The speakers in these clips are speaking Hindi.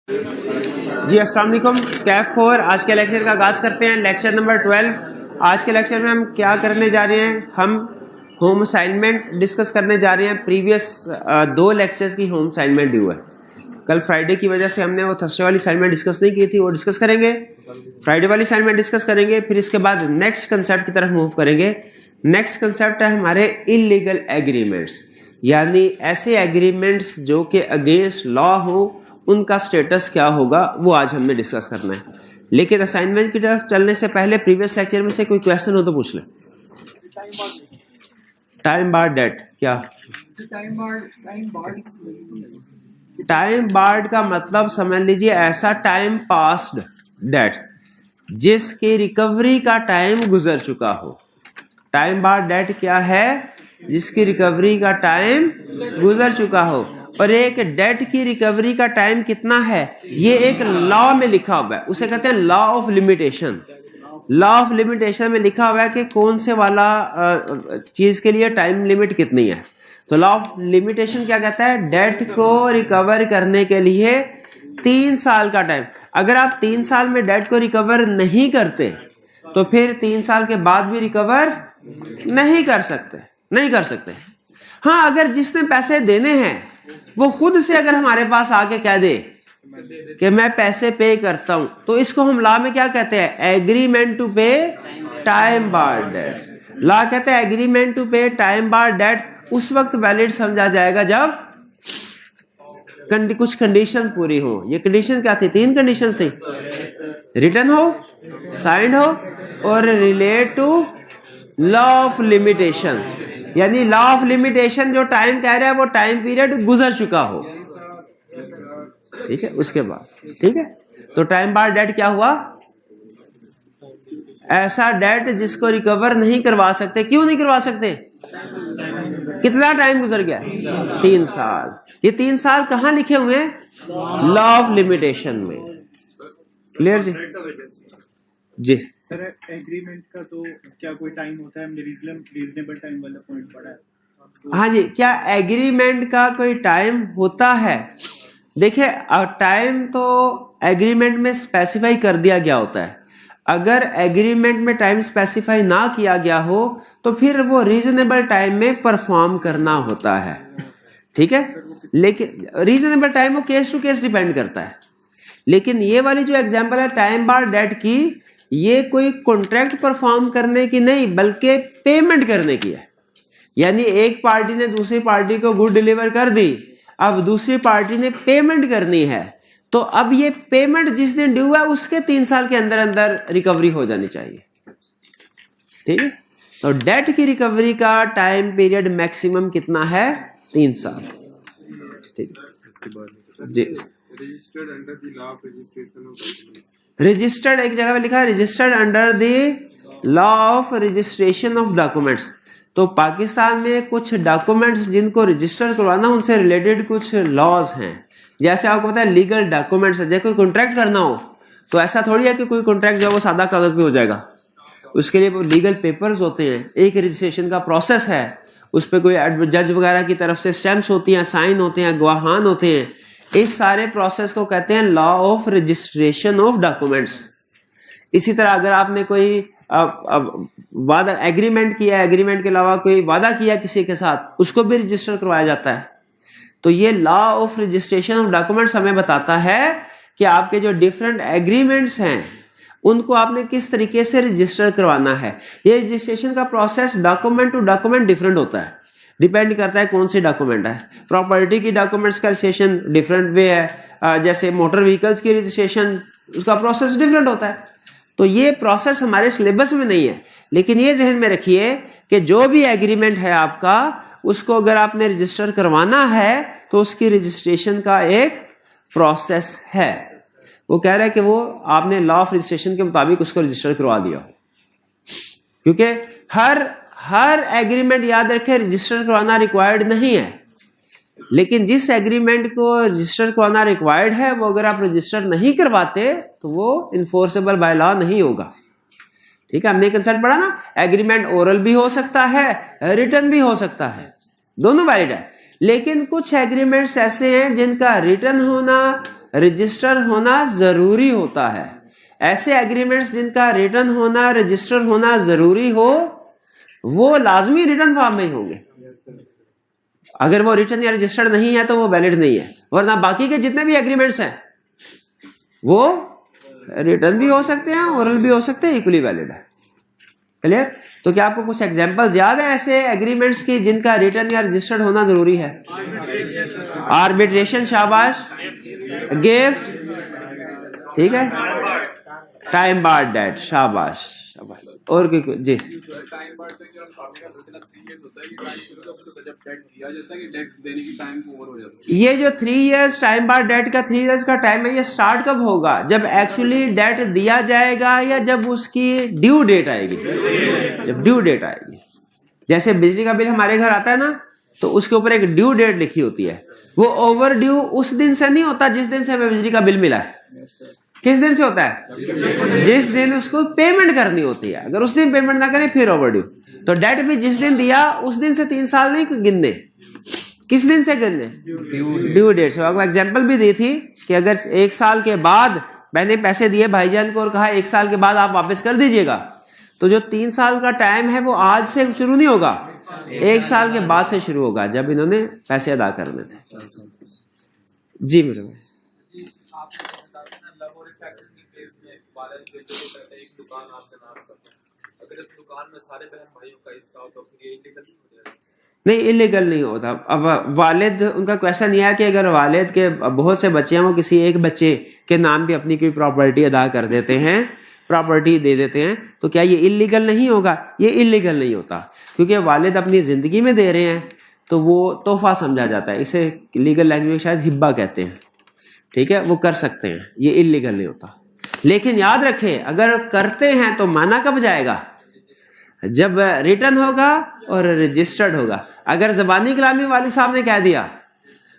जी अस्सलाम वालेकुम। कैफ 4 आज के लेक्चर का आगाज़ करते हैं। Lecture number 12। आज के लेक्चर में हम क्या करने जा रहे हैं, हम होम असाइनमेंट डिस्कस करने जा रहे हैं। प्रीवियस 2 लेक्चर्स की होम असाइनमेंट ड्यू है। कल फ्राइडे की वजह से हमने वो थर्सडे वाली असाइनमेंट डिस्कस नहीं की थी, वो डिस्कस करेंगे। फ्राइडे वाली असाइनमेंट डिस्कस करेंगे, फिर इसके बाद नेक्स्ट कंसेप्ट की तरफ मूव करेंगे। नेक्स्ट कंसेप्ट है हमारे इलीगल एग्रीमेंट्स, यानी ऐसे एग्रीमेंट्स जो कि अगेंस्ट लॉ हो, उनका स्टेटस क्या होगा, वो आज हमने डिस्कस करना है। लेकिन असाइनमेंट की तरफ चलने से पहले प्रीवियस लेक्चर में से कोई क्वेश्चन हो तो पूछ लें। टाइम बार डेट क्या? टाइम बार्ड का मतलब समझ लीजिए ऐसा टाइम पास्ड डेट जिसकी रिकवरी का टाइम गुजर चुका हो। टाइम बार्ड डेट क्या है? जिसकी रिकवरी का टाइम गुजर चुका हो। और एक डेट की रिकवरी का टाइम कितना है, ये एक लॉ में लिखा हुआ है, उसे कहते हैं law of limitation. Law of limitation में लिखा हुआ है कि कौन से वाला चीज के लिए टाइम लिमिट कितनी है। तो लॉ ऑफ लिमिटेशन क्या कहता है? डेट को रिकवर करने के लिए 3 साल का टाइम। अगर आप 3 साल में डेट को रिकवर नहीं करते तो फिर 3 साल के बाद भी रिकवर नहीं कर सकते। हाँ, अगर जिसने पैसे देने हैं वो खुद से अगर हमारे पास आके कह दे कि मैं पैसे पे करता हूं, तो इसको हम लॉ में क्या कहते हैं? एग्रीमेंट टू पे टाइम बार डेट। लॉ कहते हैं एग्रीमेंट टू पे टाइम बार डेट उस वक्त वैलिड समझा जाएगा जब कुछ कंडीशंस पूरी हो। ये कंडीशन क्या थी? 3 कंडीशंस थी। रिटन हो, साइंड हो और relate to law of limitation, यानी लॉ ऑफ लिमिटेशन जो टाइम कह रहा है वो टाइम पीरियड गुजर चुका हो। ठीक है, उसके बाद ठीक है। तो टाइम बार डेट क्या हुआ? ऐसा डेट जिसको रिकवर नहीं करवा सकते। क्यों नहीं करवा सकते? कितना टाइम गुजर गया? 3 साल। ये 3 साल कहां लिखे हुए हैं? लॉ ऑफ लिमिटेशन में। क्लियर जी? जी सर, एग्रीमेंट का तो क्या कोई टाइम होता है? हमने रीजनेबल टाइम वाला पॉइंट पढ़ा है। हाँ जी, क्या एग्रीमेंट का कोई टाइम होता है? देखिए, टाइम तो एग्रीमेंट में स्पेसिफाई कर दिया गया होता है। अगर एग्रीमेंट में टाइम स्पेसिफाई ना किया गया हो तो फिर वो रीजनेबल टाइम में परफॉर्म करना होता है। ठीक है, लेकिन रीजनेबल टाइम वो केस टू केस डिपेंड करता है। लेकिन ये वाली जो एग्जांपल है टाइम बार डेट की, ये कोई कॉन्ट्रैक्ट परफॉर्म करने की नहीं बल्कि पेमेंट करने की है। यानी एक पार्टी ने दूसरी पार्टी को गुड डिलीवर कर दी, अब दूसरी पार्टी ने पेमेंट करनी है, तो अब ये पेमेंट जिस दिन ड्यू है उसके 3 साल के अंदर अंदर रिकवरी हो जानी चाहिए। ठीक है, तो डेट की रिकवरी का टाइम पीरियड मैक्सिमम कितना है? 3 साल। ठीक है जी। Registered under the law of registration of documents. Registered एक जगह पे लिखा है registered under the law of registration of documents. तो पाकिस्तान में कुछ डॉक्यूमेंट्स जिनको रजिस्टर करवाना उनसे रिलेटेड कुछ लॉज हैं। जैसे आपको पता है लीगल डॉक्यूमेंट्स है, जैसे कोई कॉन्ट्रैक्ट करना हो तो ऐसा थोड़ी है कि कोई कॉन्ट्रैक्ट जो है वो सादा कागज पे हो जाएगा। उसके लिए वो लीगल पेपर्स होते हैं, एक रजिस्ट्रेशन का प्रोसेस है, उस पर कोई जज वगैरह की तरफ से स्टैम्प्स होती हैं, साइन होते हैं, गवाहान होते हैं। इस सारे प्रोसेस को कहते हैं law of registration of documents. इसी तरह अगर आपने कोई वादा एग्रीमेंट किया, एग्रीमेंट के अलावा कोई वादा किया किसी के साथ, उसको भी रजिस्टर करवाया जाता है। तो ये law of registration of documents हमें बताता है कि आपके जो डिफरेंट एग्रीमेंट्स हैं उनको आपने किस तरीके से रजिस्टर करवाना है। ये रजिस्ट्रेशन का process document to document different होता है, डिपेंड करता है कौन सी डॉक्यूमेंट है। प्रॉपर्टी की डॉक्यूमेंट्स का रजिस्ट्रेशन डिफरेंट वे है, जैसे मोटर व्हीकल्स की रजिस्ट्रेशन, उसका प्रोसेस डिफरेंट होता है। तो ये प्रोसेस हमारे सिलेबस में नहीं है, लेकिन ये जहन में रखिए कि जो भी एग्रीमेंट है आपका, उसको अगर आपने रजिस्टर करवाना है तो उसकी रजिस्ट्रेशन का एक प्रोसेस है। वो कह रहा है कि वो आपने लॉ ऑफ रजिस्ट्रेशन के मुताबिक उसको रजिस्टर करवा दिया, क्योंकि हर एग्रीमेंट याद रखें रजिस्टर करवाना रिक्वायर्ड नहीं है। लेकिन जिस एग्रीमेंट को रजिस्टर करवाना रिक्वायर्ड है वो अगर आप रजिस्टर नहीं करवाते तो वो इन्फोर्सेबल बाय लॉ नहीं होगा। ठीक है, हमने कंसेप्ट पढ़ा ना, एग्रीमेंट ओरल भी हो सकता है, रिटन भी हो सकता है, दोनों वैलिड है। लेकिन कुछ एग्रीमेंट्स ऐसे हैं जिनका रिटन होना रजिस्टर होना जरूरी होता है। ऐसे एग्रीमेंट्स जिनका रिटर्न होना, रजिस्टर होना जरूरी हो, वो लाजमी रिटर्न फॉर्म में ही होंगे। अगर वो रिटर्न या रजिस्टर्ड नहीं है तो वो वैलिड नहीं है, वरना बाकी के जितने भी एग्रीमेंट्स हैं वो रिटर्न भी हो सकते हैं, ओरल भी हो सकते हैं, इक्वली वैलिड है। क्लियर? तो क्या आपको कुछ एग्जांपल्स याद है ऐसे एग्रीमेंट्स की जिनका रिटर्न या रजिस्टर्ड होना जरूरी है? आर्बिट्रेशन, शाबाश। गिफ्ट, ठीक है। टाइम बार्ड डेट, शाबाश शाबाश। और कोई? जी, टाइम बार्ड पे जो सामने का 3 इयर्स होता है, ये टाइम शुरू होता है जब डेट दिया जाता है कि डेट देने की टाइम ओवर हो जाता है। ये जो 3 इयर्स टाइम बार डेट का 3 इयर्स का टाइम है, ये स्टार्ट कब होगा? जब एक्चुअली डेट दिया जाएगा या जब उसकी ड्यू डेट आएगी? जब ड्यू डेट आएगी। जैसे बिजली का बिल हमारे घर आता है ना, तो उसके ऊपर एक ड्यू डेट लिखी होती है। वो ओवर ड्यू उस दिन से नहीं होता जिस दिन से हमें बिजली का बिल मिला है। किस दिन से होता है? जिस दिन उसको पेमेंट करनी होती है। अगर उस दिन पेमेंट ना करे फिर ओवर ड्यू। तो डेट भी जिस दिन दिया उस दिन से 3 साल नहीं गिनने। किस दिन से गिनने? ड्यू डेट से। आपको एग्जांपल भी दी थी कि अगर 1 साल के बाद मैंने पैसे दिए भाईजान को और कहा 1 साल के बाद आप वापस कर दीजिएगा, तो जो 3 साल का टाइम है वो आज से शुरू नहीं होगा, 1 साल के बाद से शुरू होगा जब इन्होंने पैसे अदा करने थे। जी मेरे भाई। एक दुकान आपके नाम पर, अगर इस दुकान में सारे बहन भाइयों का हिस्सा हो तो फिर ये इलीगल हो जाएगा? नहीं, इलीगल नहीं होता। अब वालिद, उनका क्वेश्चन यह है कि अगर वालिद के बहुत से बच्चे हैं, वो किसी एक बच्चे के नाम पे अपनी कोई प्रॉपर्टी अदा कर देते हैं, प्रॉपर्टी दे देते हैं, तो क्या ये इलीगल नहीं होगा? ये इलीगल नहीं होता, क्योंकि वालिद अपनी जिंदगी में दे रहे हैं तो वो तोहफा समझा जाता है। इसे लीगल लैंग्वेज शायद हिब्बा कहते हैं, ठीक है। वो कर सकते हैं, ये इलीगल नहीं होता। लेकिन याद रखें, अगर करते हैं तो माना कब जाएगा? जब रिटर्न होगा और रजिस्टर्ड होगा। अगर ज़बानी कलामी वालिद साहब ने कह दिया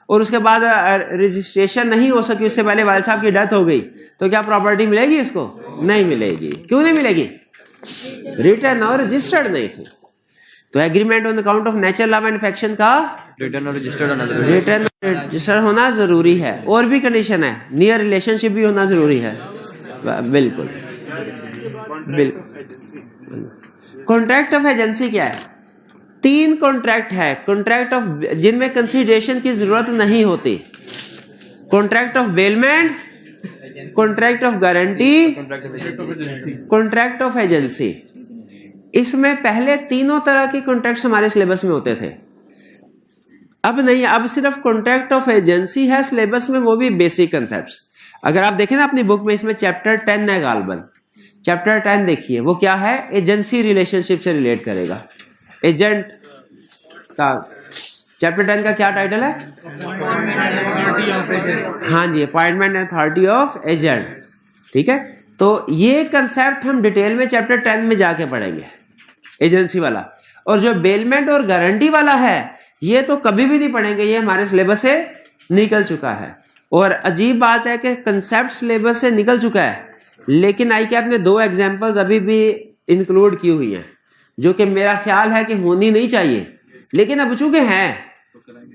और उसके बाद रजिस्ट्रेशन नहीं हो सकी, उससे पहले वालिद साहब की डेथ हो गई, तो क्या प्रॉपर्टी मिलेगी इसको? नहीं मिलेगी। क्यों नहीं मिलेगी? रिटर्न और रजिस्टर्ड नहीं थी। तो agreement on account of natural law manufacturing का रिटर्न और रजिस्टर्ड होना जरूरी है। और भी कंडीशन है, नियर रिलेशनशिप भी होना जरूरी है। बिल्कुल बिल्कुल। कॉन्ट्रैक्ट ऑफ एजेंसी क्या है? 3 कॉन्ट्रैक्ट है, कॉन्ट्रैक्ट ऑफ जिनमें कंसिडरेशन की जरूरत नहीं होती। Contract of bailment, contract of guarantee, contract of agency. इसमें पहले तीनों तरह के कॉन्ट्रैक्ट्स हमारे सिलेबस में होते थे, अब नहीं। अब सिर्फ कॉन्ट्रैक्ट ऑफ एजेंसी है सिलेबस में, वो भी बेसिक कंसेप्ट्स। अगर आप देखें ना अपनी बुक में, इसमें चैप्टर 10 है गालबन। चैप्टर 10 देखिए, वो क्या है? एजेंसी रिलेशनशिप से रिलेट करेगा। एजेंट का चैप्टर 10 का क्या टाइटल है? हाँ जी, अपॉइंटमेंट अथॉरिटी ऑफ एजेंट। ठीक है, तो ये कंसेप्ट हम डिटेल में चैप्टर 10 में जाके पढ़ेंगे, एजेंसी वाला। और जो बेलमेंट और गारंटी वाला है, ये तो कभी भी नहीं पढ़ेंगे, ये हमारे सिलेबस से निकल चुका है। और अजीब बात है कि कंसेप्ट सिलेबस से निकल चुका है, लेकिन आई कैप ने 2 एग्जांपल्स अभी भी इंक्लूड की हुई हैं, जो कि मेरा ख्याल है कि होनी नहीं चाहिए, लेकिन अब चूंकि हैं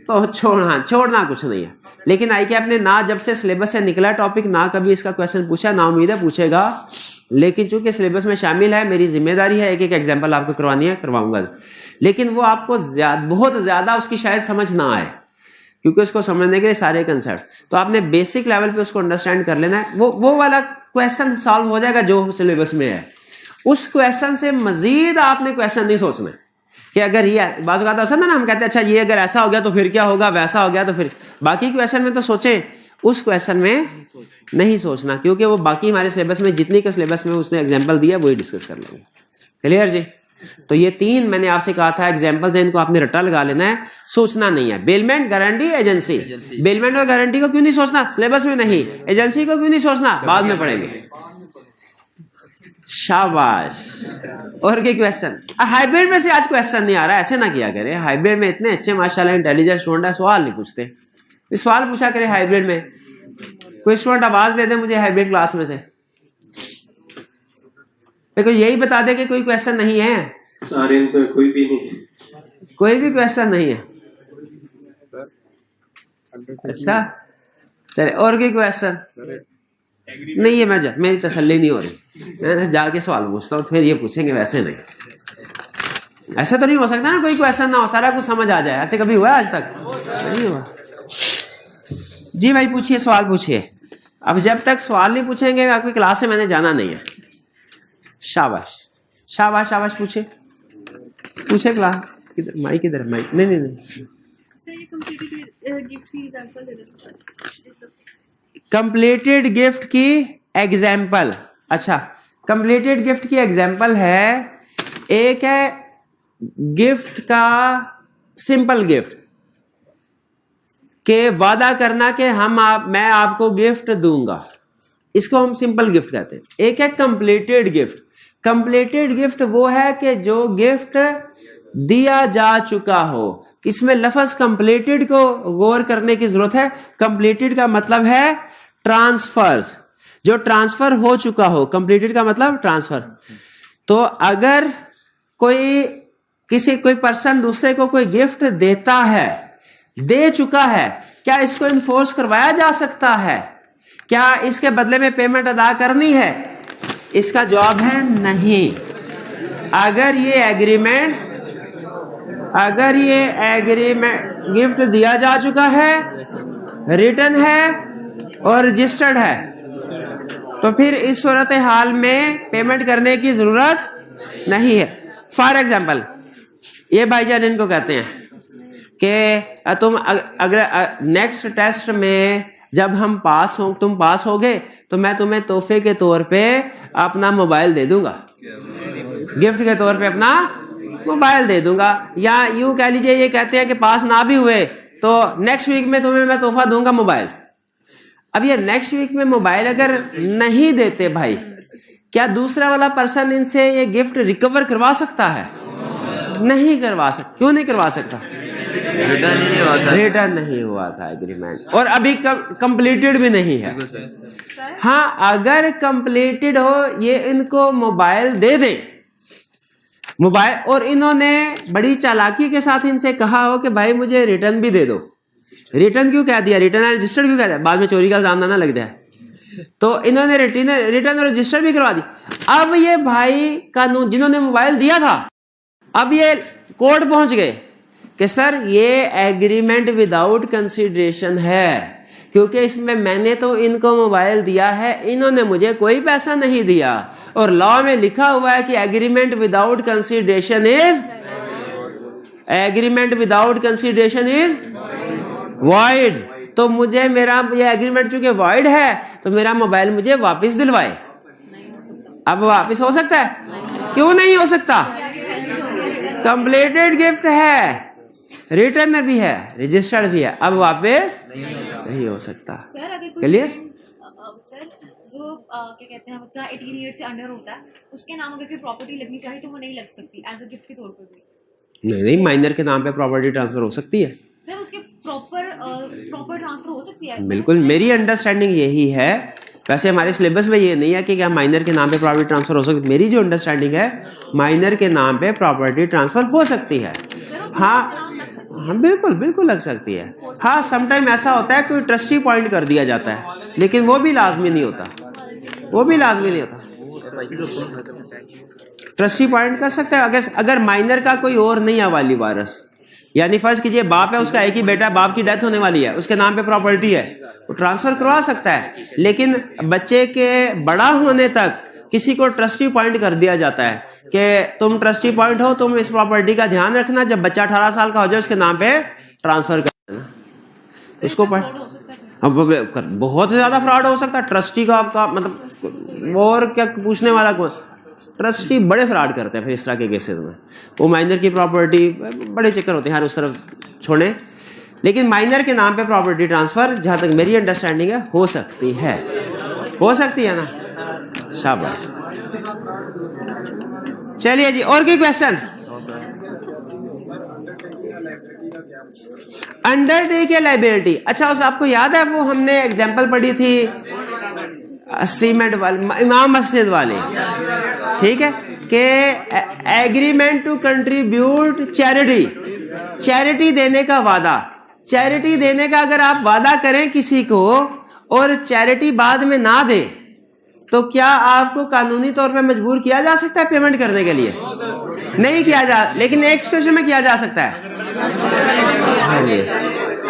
तो छोड़ना कुछ नहीं है। लेकिन आई कैप ने ना जब से सिलेबस से निकला टॉपिक, ना कभी इसका क्वेश्चन पूछा, ना उम्मीद है पूछेगा। लेकिन चूंकि सिलेबस में शामिल है, मेरी जिम्मेदारी है एक एक एग्जांपल आपको करवानी है, करवाऊंगा। लेकिन वो आपको बहुत ज्यादा उसकी शायद समझ ना आए, क्योंकि उसको समझने के लिए सारे कंसेप्ट, तो आपने बेसिक लेवल पे उसको अंडरस्टैंड कर लेना है। वो वाला क्वेश्चन सॉल्व हो जाएगा जो सिलेबस में है। उस क्वेश्चन से मजीद आपने क्वेश्चन नहीं सोचना कि अगर ये बाज़ बात ऐसा ना, हम कहते हैं अच्छा ये अगर ऐसा हो गया तो फिर क्या होगा, वैसा हो गया तो फिर। बाकी क्वेश्चन में तो सोचें, उस क्वेश्चन में नहीं सोचना, क्योंकि वो बाकी हमारे सिलेबस में जितनी का सिलेबस में उसने एग्जाम्पल दिया वही डिस्कस कर लेंगे। क्लियर जी? तो ये 3 मैंने आपसे कहा था एग्जाम्पल्स, इनको आपने रट्टा लगा लेना है, सोचना नहीं है। Bailment, guarantee, agency. बेलमेंट और गारंटी को क्यों नहीं सोचना? सिलेबस में नहीं। एजेंसी को क्यों नहीं सोचना? बाद में पढ़ेंगे। शाबाश। और क्या क्वेश्चन? हाइब्रिड में से आज क्वेश्चन नहीं आ रहा, ऐसे ना किया करे। हाइब्रिड में इतने अच्छे माशाल्लाह इंटेलिजेंट स्टूडेंट है, सवाल नहीं पूछते। सवाल पूछा करे हाइब्रिड में। कोई स्टूडेंट आवाज दे दे मुझे हाइब्रिड क्लास में से, देखो यही बता दे कि कोई क्वेश्चन नहीं है। सारे इनको कोई भी नहीं, कोई भी क्वेश्चन नहीं है। अच्छा, चले और कोई क्वेश्चन नहीं है? मेरी तसल्ली नहीं हो रही, मैं जाके सवाल पूछता हूँ, फिर ये पूछेंगे, वैसे नहीं। ऐसा तो नहीं हो सकता ना कोई क्वेश्चन ना हो, सारा कुछ समझ आ जाए। ऐसे कभी हुआ है आज तक? नहीं हुआ। जी भाई पूछिए, सवाल पूछिए। अब जब तक सवाल नहीं पूछेंगे आपकी क्लास से मैंने जाना नहीं है। शाबाश शाबाश शाबाश, पूछे क्लास। किधर माइक, किधर माइक? नहीं कंप्लीटेड गिफ्ट की एग्जाम्पल। अच्छा, कंप्लीटेड गिफ्ट की एग्जाम्पल है, एक है गिफ्ट का सिंपल गिफ्ट के वादा करना कि मैं आपको गिफ्ट दूंगा, इसको हम सिंपल गिफ्ट कहते हैं। एक है कंप्लीटेड गिफ्ट। कंप्लीटेड गिफ्ट वो है कि जो गिफ्ट दिया जा चुका हो। इसमें लफ्ज कंप्लीटेड को गौर करने की जरूरत है। कंप्लीटेड का मतलब है ट्रांसफर्स, जो ट्रांसफर हो चुका हो। कंप्लीटेड का मतलब ट्रांसफर। तो अगर कोई पर्सन दूसरे को कोई गिफ्ट देता है, दे चुका है, क्या इसको इन्फोर्स करवाया जा सकता है? क्या इसके बदले में पेमेंट अदा करनी है? इसका जवाब है नहीं। अगर ये एग्रीमेंट गिफ्ट दिया जा चुका है, रिटन है और रजिस्टर्ड है, तो फिर इस सूरत हाल में पेमेंट करने की जरूरत नहीं है। फॉर एग्जाम्पल, ये भाईजान इनको कहते हैं कि तुम अगर नेक्स्ट टेस्ट में जब तुम पास हो गए तो मैं तुम्हें तोहफे के तौर पे अपना मोबाइल दे दूंगा, गिफ्ट के तौर पे अपना मोबाइल दे दूंगा। या यूं कह लीजिए, ये कहते हैं कि पास ना भी हुए तो नेक्स्ट वीक में तुम्हें मैं तोहफा दूंगा मोबाइल। अब ये नेक्स्ट वीक में मोबाइल अगर नहीं देते भाई, क्या दूसरा वाला पर्सन इनसे ये गिफ्ट रिकवर करवा सकता है? नहीं करवा सकता। क्यों नहीं करवा सकता? रिटर्न नहीं हुआ था एग्रीमेंट, और अभी कंप्लीटेड भी नहीं है। हाँ, अगर कंप्लीटेड हो, ये इनको मोबाइल दे दे मोबाइल, और इन्होंने बड़ी चालाकी के साथ इनसे कहा हो कि भाई मुझे रिटर्न भी दे दो। रिटर्न क्यों कह दिया? रिटर्न और रजिस्टर्ड क्यों कह दिया? बाद में चोरी का इल्जाम ना लग जाए। तो इन्होंने रिटर्न और रजिस्टर भी करवा दी। अब ये भाई कानून जिन्होंने मोबाइल दिया था, अब ये कोर्ट पहुंच गए कि सर ये एग्रीमेंट विदाउट कंसीडरेशन है, क्योंकि इसमें मैंने तो इनको मोबाइल दिया है, इन्होंने मुझे कोई पैसा नहीं दिया, और लॉ में लिखा हुआ है कि agreement without consideration is void. तो मुझे मेरा ये एग्रीमेंट चूंकि वॉइड है तो मेरा मोबाइल मुझे वापस दिलवाए। अब वापस हो सकता है? क्यों नहीं हो सकता? कंप्लीटेड गिफ्ट है, रिटर्न भी है, रजिस्टर्ड भी है, अब वापस नहीं हो सकता। चलिए सर, जो क्या कहते हैं, बच्चा 18 ईयर से अंडर होता है, उसके नाम अगर कोई प्रॉपर्टी लगनी चाहिए तो वो नहीं लग सकती एज अ गिफ्ट के तौर पर भी? नहीं, माइनर के नाम पे प्रॉपर्टी ट्रांसफर हो सकती है सर। उसके प्रॉपर ट्रांसफर हो सकती है? बिल्कुल, मेरी अंडरस्टैंडिंग यही है। वैसे हमारे सिलेबस में ये नहीं है कि क्या माइनर के नाम पे प्रॉपर्टी ट्रांसफर हो सकती है। मेरी जो अंडरस्टैंडिंग है, माइनर के नाम पे प्रॉपर्टी ट्रांसफर हो सकती है। हाँ बिल्कुल लग सकती है। हाँ, समटाइम ऐसा होता है कोई ट्रस्टी पॉइंट कर दिया जाता है, लेकिन वो भी लाजमी नहीं होता। ट्रस्टी पॉइंट कर सकता है अगर माइनर का कोई और नहीं है वाली वारिस। यानी फर्ज कीजिए बाप है, उसका एक ही बेटा, बाप की डेथ होने वाली है, उसके नाम पे प्रॉपर्टी है, वो ट्रांसफर करवा सकता है। लेकिन बच्चे के बड़ा होने तक किसी को ट्रस्टी पॉइंट कर दिया जाता है कि तुम ट्रस्टी पॉइंट हो, तुम इस प्रॉपर्टी का ध्यान रखना, जब बच्चा 18 साल का हो जाए उसके नाम पे ट्रांसफर कर देना। उसको बहुत ज्यादा फ्रॉड हो सकता है। ट्रस्टी का आपका मतलब और क्या पूछने वाला कौन? ट्रस्टी बड़े फ्रॉड करते हैं फिर इस तरह के केसेस में। वो माइनर की प्रॉपर्टी बड़े चक्कर होते हैं, हर उस तरफ छोड़े। लेकिन माइनर के नाम पे प्रॉपर्टी ट्रांसफर, जहां तक मेरी अंडरस्टैंडिंग है, हो सकती है ना। शाबाश। चलिए जी, और कोई क्वेश्चन? अंडरटेक या लाइबिलिटी? अच्छा, उस आपको याद है वो हमने एग्जांपल पढ़ी थी सीमेंट वाले, इमाम मस्जिद वाले, ठीक है, कि एग्रीमेंट टू कंट्रीब्यूट चैरिटी देने का वादा। चैरिटी देने का अगर आप वादा करें किसी को, और चैरिटी बाद में ना दे, तो क्या आपको कानूनी तौर पे मजबूर किया जा सकता है पेमेंट करने के लिए? नहीं किया जा, लेकिन एक सिचुएशन में किया जा सकता है। हाँ जी,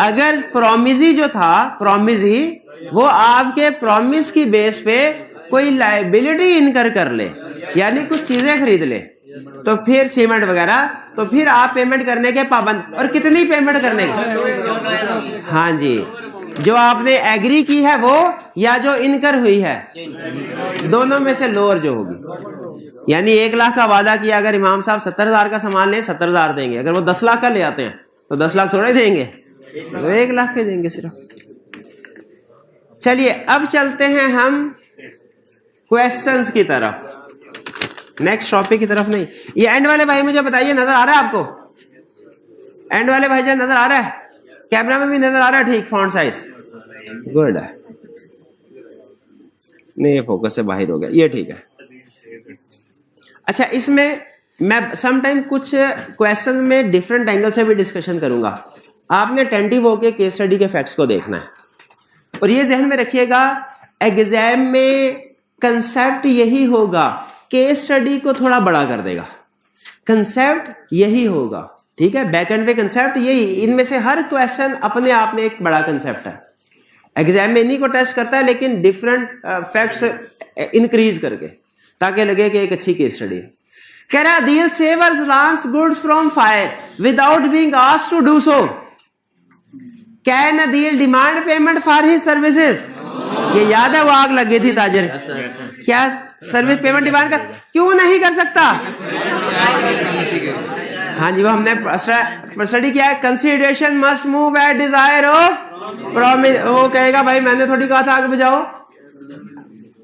अगर प्रोमिजी जो था, प्रोमिजी वो आपके प्रॉमिस की बेस पे कोई लायबिलिटी इनकर कर ले, यानी कुछ चीजें खरीद ले, तो फिर सीमेंट वगैरह, तो फिर आप पेमेंट करने के पाबंद। और कितनी पेमेंट करने की? हाँ जी, जो आपने एग्री की है वो, या जो इनकर हुई है, दोनों में से लोअर जो होगी। यानी 1 लाख का वादा किया, अगर इमाम साहब 70,000 का सामान ले 70,000 देंगे, अगर वो 10 लाख का ले आते हैं तो 10 लाख थोड़े देंगे, तो 1 लाख के देंगे सिर्फ। चलिए अब चलते हैं हम क्वेश्चंस की तरफ, नेक्स्ट टॉपिक की तरफ नहीं। ये एंड वाले भाई मुझे बताइए, नजर आ रहा है आपको? एंड वाले भाई जान नजर आ रहा है? कैमरा में भी नजर आ रहा है? ठीक, फॉन्ट साइज गुड है। नहीं, फोकस से बाहर हो गया, ये ठीक है। अच्छा, इसमें मैं समटाइम कुछ क्वेश्चन में डिफरेंट एंगल से भी डिस्कशन करूंगा। आपने टेंटिव होके केस स्टडी के फैक्ट्स को देखना है, और ये जहन में रखिएगा, एग्जाम में कंसेप्ट यही होगा, केस स्टडी को थोड़ा बड़ा कर देगा, कंसेप्ट यही होगा, ठीक है? बैक एंड पे कंसेप्ट यही, इनमें से हर क्वेश्चन अपने आप में एक बड़ा कंसेप्ट है। एग्जाम में इन्हीं को टेस्ट करता है, लेकिन डिफरेंट फैक्ट्स इंक्रीज करके, ताकि लगे कि एक अच्छी केस स्टडी है। कह रहा Adil savers Lance goods from fire without being asked to do so. Can Adil demand payment for his services? ये याद है, वो आग लगी थी ताजर, क्या सर्विस पेमेंट डिमांड कर, क्यों नहीं कर सकता? हाँ जी, वो हमने स्टडी किया है। Consideration must move at desire of promise. वो कहेगा भाई मैंने थोड़ी कहा था आग बुझाओ,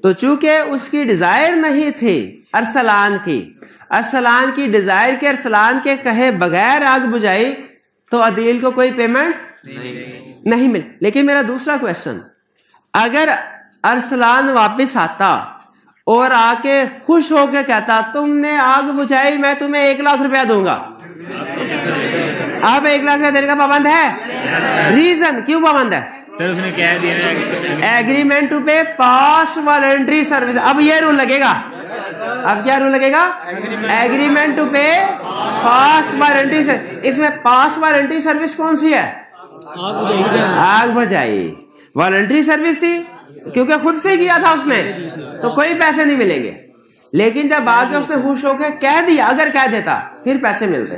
तो चूंकि उसकी डिजायर नहीं थी अरसलान की डिजायर के, अरसलान के कहे बगैर आग बुझाई, तो अदील को कोई पेमेंट नहीं मिल। लेकिन मेरा दूसरा क्वेश्चन, अगर अरसलान वापस आता और आके खुश होकर कहता तुमने आग बुझाई, मैं तुम्हें 1 लाख रुपया दूंगा, आप 1 लाख रुपया देने का पाबंद है? रीजन क्यों पाबंद है? सर उसने क्या दिया? एग्रीमेंट टू पे पास वॉलंटरी सर्विस। अब ये रूल लगेगा, अब क्या रूल लगेगा? एग्रीमेंट टू पे पास वॉलंटरी सर्विस। इसमें पास वॉलंटरी सर्विस कौन सी है? आग बुझाई वॉलंटरी सर्विस थी, क्योंकि खुद से किया था उसने, तो कोई पैसे नहीं मिलेंगे। लेकिन जब आगे उसने खुश होकर कह दिया, अगर कह देता फिर पैसे मिलते।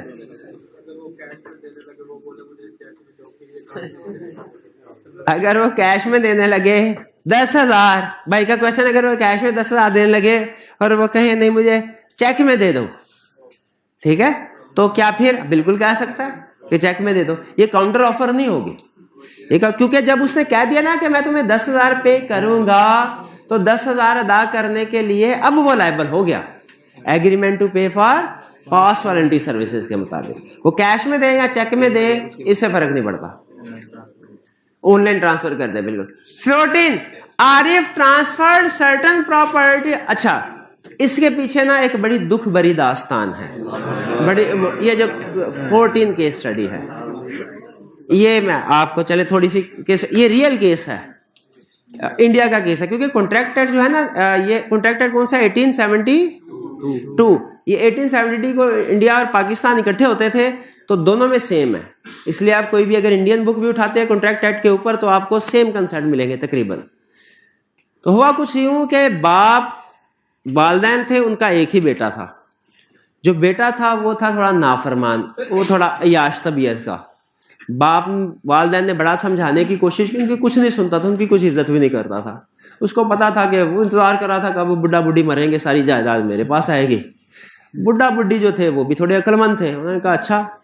अगर वो कैश में देने लगे 10,000, भाई का क्वेश्चन, अगर वो कैश में 10,000 देने लगे और वो कहे नहीं मुझे चेक में दे दो, ठीक है, तो क्या फिर बिल्कुल कह सकता है कि चेक में दे दो? ये काउंटर ऑफर नहीं होगी, क्योंकि जब उसने कह दिया ना कि मैं तुम्हें 10,000 पे करूंगा, तो 10,000 अदा करने के लिए अब वो लायबल हो गया एग्रीमेंट टू पे फॉर पास वॉलंटरी सर्विसेज के मुताबिक। वो कैश में दे या चेक में दे, इससे फर्क नहीं पड़ता, ऑनलाइन ट्रांसफर कर दे बिल्कुल। 14 आरिफ ट्रांसफर्ड सर्टन प्रॉपर्टी। अच्छा, इसके पीछे ना एक बड़ी दुख भरी दास्तान है, बड़ी, ये जो 14 केस स्टडी है, ये मैं आपको चले थोड़ी सी केस, ये रियल केस है, इंडिया का केस है, क्योंकि कॉन्ट्रैक्ट एक्ट जो है ना, ये कॉन्ट्रैक्ट एक्ट कौन सा? 1872। ये 1872 को इंडिया और पाकिस्तान इकट्ठे होते थे, तो दोनों में सेम है, इसलिए आप कोई भी अगर इंडियन बुक भी उठाते हैं कॉन्ट्रैक्ट एक्ट के ऊपर, तो आपको सेम कंसेप्ट मिलेंगे तकरीबन। तो हुआ कुछ यूं कि बाप वालिदैन थे, उनका एक ही बेटा था। जो बेटा था वो था थोड़ा नाफरमान, वो थोड़ा अयाश तबीयत का। बाप वालिदैन ने बड़ा समझाने की कोशिश की, उनकी कुछ नहीं सुनता था, उनकी कुछ इज्जत भी नहीं करता था। उसको पता था कि वो इंतजार कर रहा था कब वो बुढ़ा बुढ़ी मरेंगे, सारी जायदाद मेरे पास आएगी। बुढ़ा बुढ़ी जो थे वो भी थोड़े अक्लमंद थे, उन्होंने कहा अच्छा।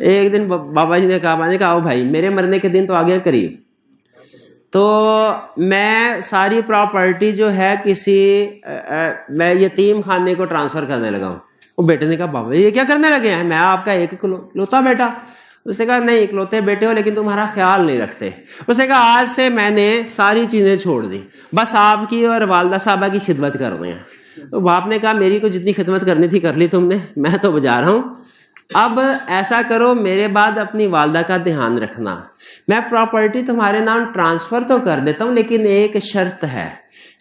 एक दिन बाबा जी ने कहा, मैंने कहा आओ भाई, मेरे मरने के दिन तो आ गया करीब, तो मैं सारी प्रॉपर्टी जो है किसी मैं यतीम खाने को ट्रांसफर करने लगा हूँ। वो बेटे ने कहा बाबा ये क्या करने लगे हैं, मैं आपका एक इकलौता बेटा। उसने कहा नहीं इकलौते बेटे हो, लेकिन तुम्हारा ख्याल नहीं रखते। उसने कहा आज से मैंने सारी चीजें छोड़ दी, बस आपकी और वालदा साहबा की खिदमत कर रहे हैं। तो बाप ने कहा मेरी को जितनी खिदमत करनी थी कर ली तुमने, मैं तो बजा रहा हूँ, अब ऐसा करो, मेरे बाद अपनी वालदा का ध्यान रखना, मैं प्रॉपर्टी तुम्हारे नाम ट्रांसफर तो कर देता हूं, लेकिन एक शर्त है।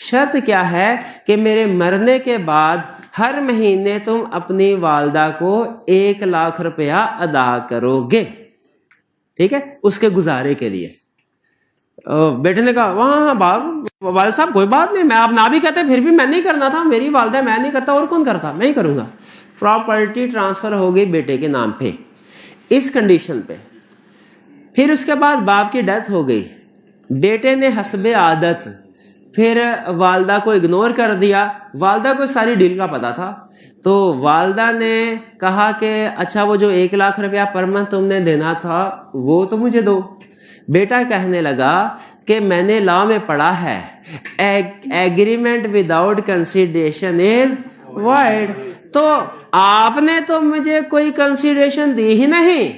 शर्त क्या है कि मेरे मरने के बाद हर महीने तुम अपनी वालदा को 1 लाख रुपया अदा करोगे, ठीक है, उसके गुजारे के लिए। बेटे ने कहा वहाँ बाप वाले साहब कोई बात नहीं, मैं आप ना भी कहते फिर भी मैं नहीं करना था, मेरी वालदा, मैं नहीं करता, और कौन करता, मैं ही करूंगा। प्रॉपर्टी ट्रांसफर हो गई बेटे के नाम पे इस कंडीशन पे। फिर उसके बाद बाप की डेथ हो गई, बेटे ने हस्बे आदत फिर वालदा को इग्नोर कर दिया। वालदा को सारी डील का पता था, तो वालदा ने कहा कि अच्छा वो जो 1 लाख रुपया पर मंथ तुमने देना था वो तो मुझे दो। बेटा कहने लगा कि मैंने लॉ में पढ़ा है agreement without consideration is void, तो आपने तो मुझे कोई कंसिडरेशन दी ही नहीं,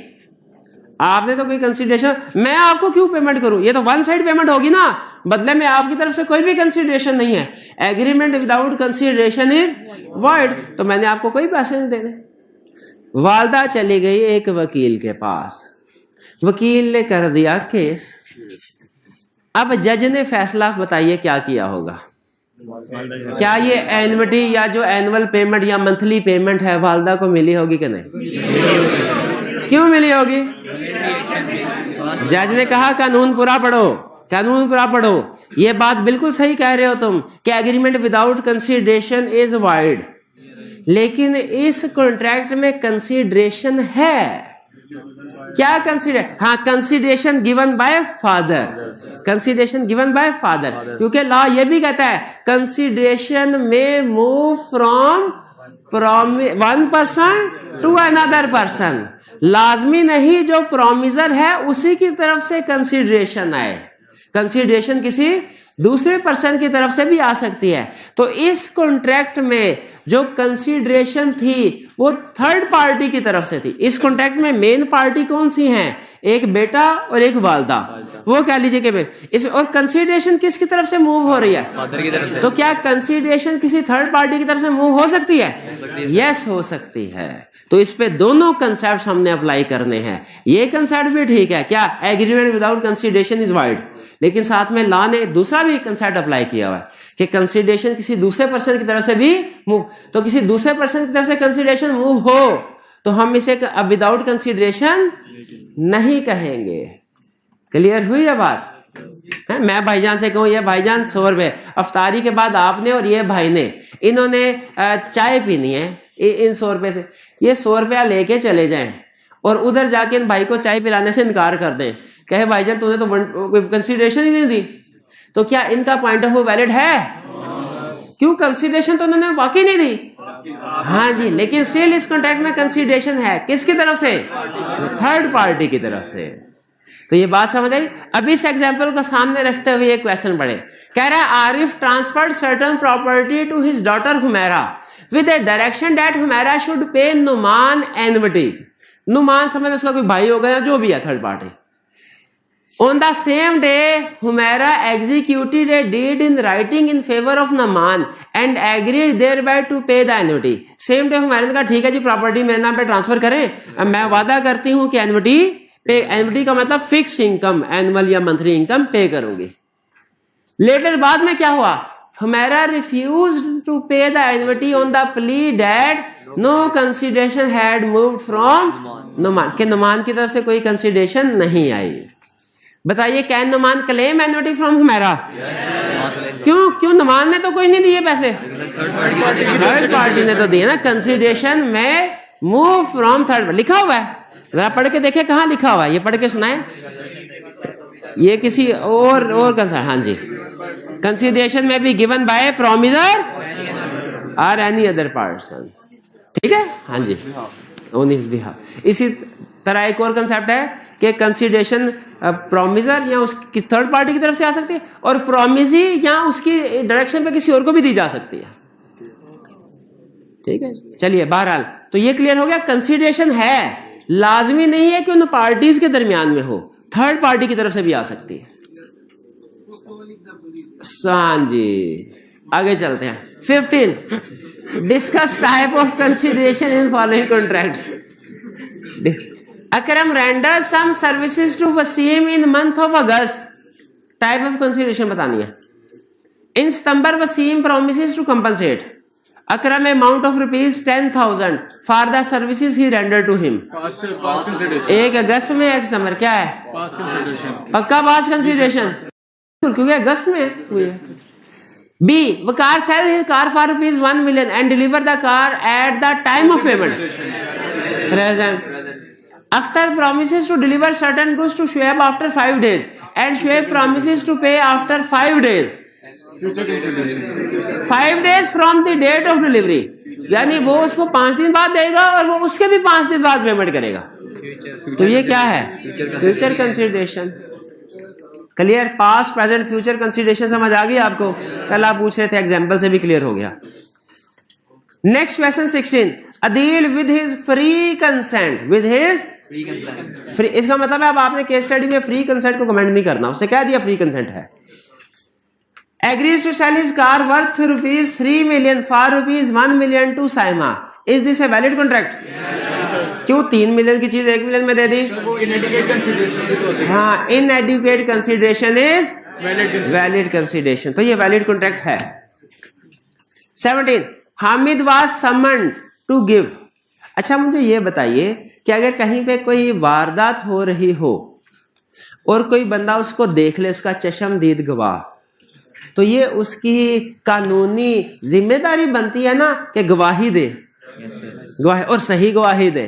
आपने तो कोई कंसिडरेशन, मैं आपको क्यों पेमेंट करूं, ये तो वन साइड पेमेंट होगी ना, बदले में आपकी तरफ से कोई भी कंसिडरेशन नहीं है। Agreement without consideration is void, तो मैंने आपको कोई पैसे नहीं देने। वालदा चली गई एक वकील के पास, वकील ने कर दिया केस। अब जज ने फैसला, बताइए क्या किया होगा, क्या ये एन्युटी या जो एनुअल पेमेंट या मंथली पेमेंट है वालदा को मिली होगी कि नहीं? क्यों मिली होगी? जज ने कहा कानून पूरा पढ़ो, कानून पूरा पढ़ो, ये बात बिल्कुल सही कह रहे हो तुम कि agreement without consideration is void, लेकिन इस कॉन्ट्रैक्ट में कंसिडरेशन है। क्या कंसिडर? हाँ, consideration given by father, consideration given by father, क्योंकि लॉ ये भी कहता है कंसिडरेशन में move from one person to another person, लाजमी नहीं जो प्रोमिजर है उसी की तरफ से कंसिडरेशन आए, कंसिडरेशन किसी दूसरे पर्सन की तरफ से भी आ सकती है। तो इस कॉन्ट्रैक्ट में जो कंसिडरेशन थी वो थर्ड पार्टी की तरफ से थी। इस कॉन्ट्रैक्ट में मेन पार्टी कौन सी हैं? एक बेटा और एक वालदा, वो कह लीजिए कि इस, और कंसिडरेशन किसकी तरफ से मूव हो रही है? फादर की तरफ से। तो क्या कंसिडरेशन किसी थर्ड पार्टी की तरफ से मूव हो सकती है? यस, हो सकती है। तो इस पे दोनों कंसेप्ट हमने अप्लाई करने हैं। ये कंसेप्ट भी ठीक है, क्या agreement without consideration is void, लेकिन साथ में लॉ ने दूसरा भी कंसेप्ट अप्लाई किया हुआ है कि कंसिडरेशन किसी दूसरे पर्सन की तरफ से भी मूव, तो किसी दूसरे पर्सन की तरफ से कंसिडरेशन मूव हो तो हम इसे विदाउट कंसिडरेशन नहीं कहेंगे। क्लियर हुई है बात? है? मैं भाईजान से कहूँ ये भाईजान 100 रुपए, अफ्तारी के बाद आपने और ये भाई ने, इन्होंने चाय पीनी है, इन 100 रुपए से ये 100 रुपया लेके चले जाएं और उधर जाके इन भाई को चाय पिलाने से इनकार कर दें, कहे भाईजान तूने तो कंसिडरेशन ही नहीं दी, तो क्या इनका पॉइंट ऑफ व्यू वैलिड है? क्यों? कंसिडरेशन तो उन्होंने वाकई नहीं दी। हाँ जी, लेकिन स्टिल इस कॉन्ट्रैक्ट में कंसिडरेशन है, किसकी तरफ से? थर्ड पार्टी की तरफ से। तो ये बात समझ आई? अब इस एग्जाम्पल को सामने रखते हुए एक क्वेश्चन पढ़े, कह रहा है Arif transferred certain property to his daughter Humaira with a direction that Humaira should pay Numan annuity. Numan समझ उसका कोई भाई होगा या जो भी है third party. On the same day, Humaira executed a deed in writing in favor of Naman and agreed thereby to pay the annuity. Same day Humaira ने कहा ठीक है जी प्रॉपर्टी मेरे नाम पे ट्रांसफर करें, अब मैं वादा करती हूं कि एन्युटी पे, एन्युटी का मतलब फिक्स इनकम, एनुअल या मंथली इनकम पे करूंगी। लेटर बाद में क्या हुआ? Humaira refused to pay the annuity on the plea that no consideration had moved from Numan, कि नुमान की तरफ से कोई कंसिडरेशन नहीं आई। बताइए can Numan claim annuity from Humaira? क्यों? नुमान ने तो कोई नहीं दिए पैसे, थर्ड पार्टी ने तो दिए ना। कंसिडरेशन में मूव फ्रॉम थर्ड, लिखा हुआ है, जरा पढ़ के देखे कहाँ लिखा हुआ है, ये पढ़ के सुनाए। ये किसी और हाँ जी, कंसिडरेशन में भी गिवन बाय प्रोमिसर और एनी अदर पर्सन, ठीक है? हाँ जी, इसी तरह एक और कंसेप्ट है कि कंसिडरेशन प्रोमिसर या उसकी थर्ड पार्टी की तरफ से आ सकती है और प्रोमिसी या उसकी डायरेक्शन पे किसी और को भी दी जा सकती है, ठीक है? चलिए, बहरहाल तो ये क्लियर हो गया, कंसिडरेशन है, लाजमी नहीं है कि उन पार्टीज के दरमियान में हो, थर्ड पार्टी की तरफ से भी आ सकती है। हाँ जी, आगे चलते हैं। 15 discuss type of consideration in following contracts. Akram renders some services to Wasim in month of August. Type of consideration बतानी है. In September, Wasim promises to compensate Akram amount of rupees 10,000 for the services he rendered to him. एक अगस्त में एक सितंबर, क्या है? पक्का पास कंसिडरेशन, क्योंकि अगस्त में हुई है. B. Waqar sell his car for rupees 1 million and deliver the car at the time of payment. Present. Akhtar promises to deliver certain goods to Shoaib after 5 days and Shoaib promises to pay after 5 days. 5 days from the date of delivery. यानी वो उसको 5 दिन बाद देगा और वो उसके भी 5 दिन बाद पेमेंट करेगा. तो ये क्या है? Future consideration. Clear? Past present future consideration समझ आ गई आपको? कल आप पूछ रहे थे, एग्जांपल से भी क्लियर हो गया. Next question 16. Adeel with his free consent. With his free, इसका मतलब है अब आपने केस स्टडी में फ्री कंसेंट को कमेंट नहीं करना, उससे क्या दिया? फ्री कंसेंट है. Agrees to sell his car worth rupees 3 million for rupees 1 million to Saima. Is this a valid contract? क्यों 3 million की चीज 1 million में दे दी? हाँ, inadequate consideration is valid consideration, तो ये वैलिड कॉन्ट्रैक्ट है. 17. Hamid was summoned to give. अच्छा मुझे ये बताइए कि अगर कहीं पे कोई वारदात हो रही हो और कोई बंदा उसको देख ले, उसका चश्मदीद गवाह, तो ये उसकी कानूनी जिम्मेदारी बनती है ना कि गवाही दे, गवाही, और सही गवाही दे.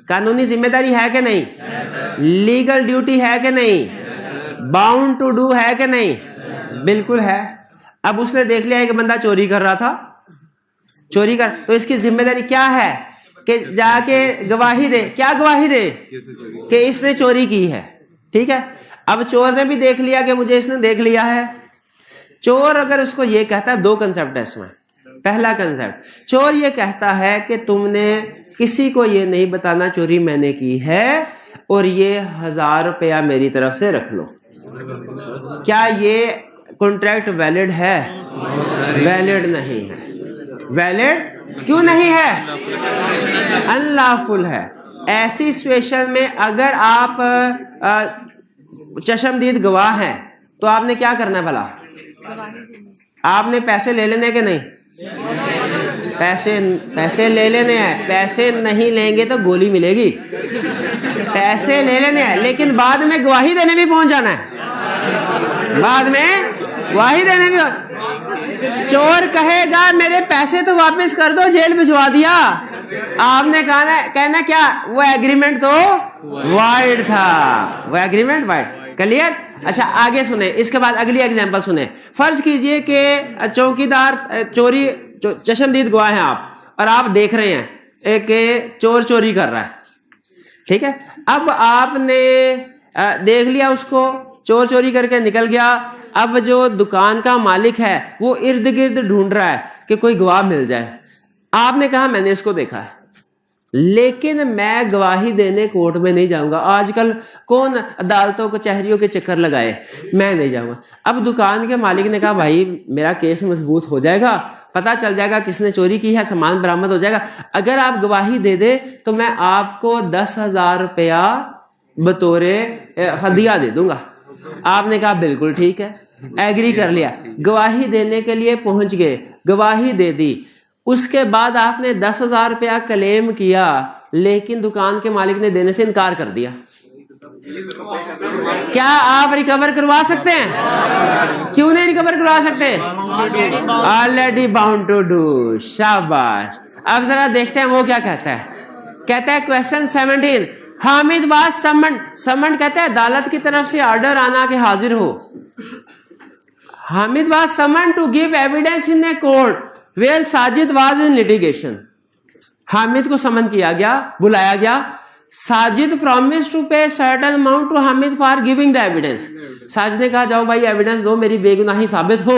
कानूनी जिम्मेदारी है कि नहीं? लीगल ड्यूटी है कि नहीं? बाउंड टू डू है कि नहीं? बिल्कुल है. अब उसने देख लिया एक बंदा चोरी कर रहा था, चोरी कर, तो इसकी जिम्मेदारी क्या है कि जाके गवाही दे. क्या गवाही दे? कि इसने चोरी की है. ठीक है. अब चोर ने भी देख लिया कि मुझे इसने देख लिया है. चोर अगर उसको ये कहता है, 2 कंसेप्ट है इसमें. पहला कंसेप्ट, चोर ये कहता है कि तुमने किसी को ये नहीं बताना चोरी मैंने की है और ये 1000 रुपया मेरी तरफ से रख लो. क्या ये कॉन्ट्रैक्ट वैलिड है? वैलिड नहीं है. वैलिड क्यों नहीं है? अनलॉफुल है. ऐसी सिचुएशन में अगर आप चश्मदीद गवाह हैं तो आपने क्या करना है भला? आपने पैसे ले लेने के नहीं? पैसे ले लेने हैं. पैसे नहीं लेंगे तो गोली मिलेगी. पैसे ले लेने हैं, लेकिन बाद में गवाही देने भी पहुंच जाना है. बाद में गवाही देने भी. चोर कहेगा मेरे पैसे तो वापस कर दो, जेल भिजवा दिया. आपने कहना क्या? वो एग्रीमेंट तो वाइड था, वो एग्रीमेंट वाइड. क्लियर? अच्छा आगे सुने, इसके बाद अगली एग्जांपल सुने. फर्ज कीजिए कि चौकीदार चोरी, चश्मदीद गवाह हैं आप, और आप देख रहे हैं कि चोर चोरी कर रहा है. ठीक है. अब आपने देख लिया उसको, चोर चोरी करके निकल गया. अब जो दुकान का मालिक है वो इर्द गिर्द ढूंढ रहा है कि कोई गवाह मिल जाए. आपने कहा मैंने इसको देखा है, लेकिन मैं गवाही देने कोर्ट में नहीं जाऊंगा. आजकल कौन अदालतों कचहरियों के चक्कर लगाए, मैं नहीं जाऊंगा. अब दुकान के मालिक ने कहा भाई मेरा केस मजबूत हो जाएगा, पता चल जाएगा किसने चोरी की है, सामान बरामद हो जाएगा. अगर आप गवाही दे दे तो मैं आपको 10,000 रुपया बतौरे हदिया दे दूंगा. आपने कहा बिल्कुल ठीक है, एग्री कर लिया. गवाही देने के लिए पहुंच गए, गवाही दे दी. उसके बाद आपने 10,000 रुपया क्लेम किया, लेकिन दुकान के मालिक ने देने से इनकार कर दिया. क्या आप रिकवर करवा सकते हैं? क्यों नहीं रिकवर करवा सकते? Already bound to do. शाबाश. अब जरा देखते हैं वो क्या कहता है. कहता है question 17. Hamid was summoned. Summoned कहता है अदालत की तरफ से ऑर्डर आना के हाजिर हो. Hamid was summoned to give evidence in a court where Sajid was in litigation. Hamid को समन किया गया, बुलाया गया. Sajid promise to pay certain amount to Hamid for giving the evidence. Sajid ने कहा जाओ भाई एविडेंस दो, मेरी बेगुनाही साबित हो.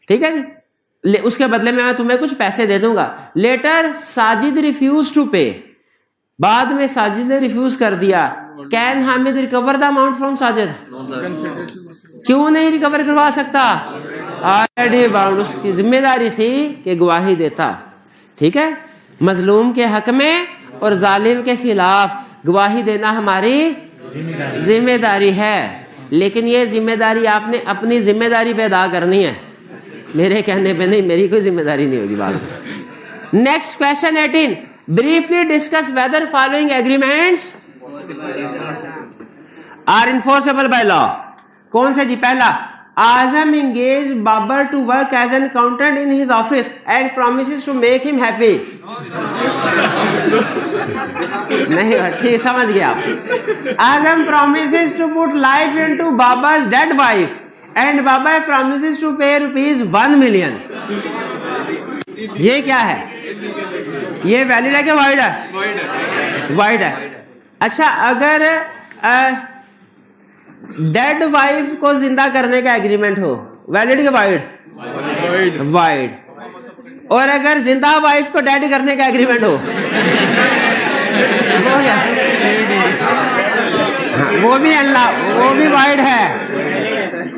ठीक है जी. उसके बदले में मैं तुम्हें कुछ पैसे दे दूंगा. लेटर साजिद रिफ्यूज टू पे. बाद में साजिद ने रिफ्यूज कर दिया. Can Hamid recover the amount from Sajid? क्यों नहीं रिकवर करवा सकता? Already bound. उसकी जिम्मेदारी थी कि गवाही देता. ठीक है. मजलूम के हक में और जालिम के खिलाफ गवाही देना हमारी जिम्मेदारी है। लेकिन ये जिम्मेदारी आपने अपनी जिम्मेदारी पे अदा करनी है, मेरे कहने पे नहीं, मेरी कोई जिम्मेदारी नहीं होगी बाद में। Next question 18, briefly discuss whether following agreements are enforceable by law. कौन सा जी? पहला, Azam engage Babar to work as an accountant in his office and promises to make him happy. नहीं, ठीक समझ गया आप। Azam promises to put life into बाबा's dead wife and Baba promises to pay ₹1 million। ये क्या है? ये वैलिड है कि वाइड है? वाइड है। अच्छा, अगर डेड वाइफ को जिंदा करने का एग्रीमेंट हो, वैलिड के वाइड? वाइड। और अगर जिंदा वाइफ को डेड करने का एग्रीमेंट हो, वो क्या? हाँ, वो भी वाइड है,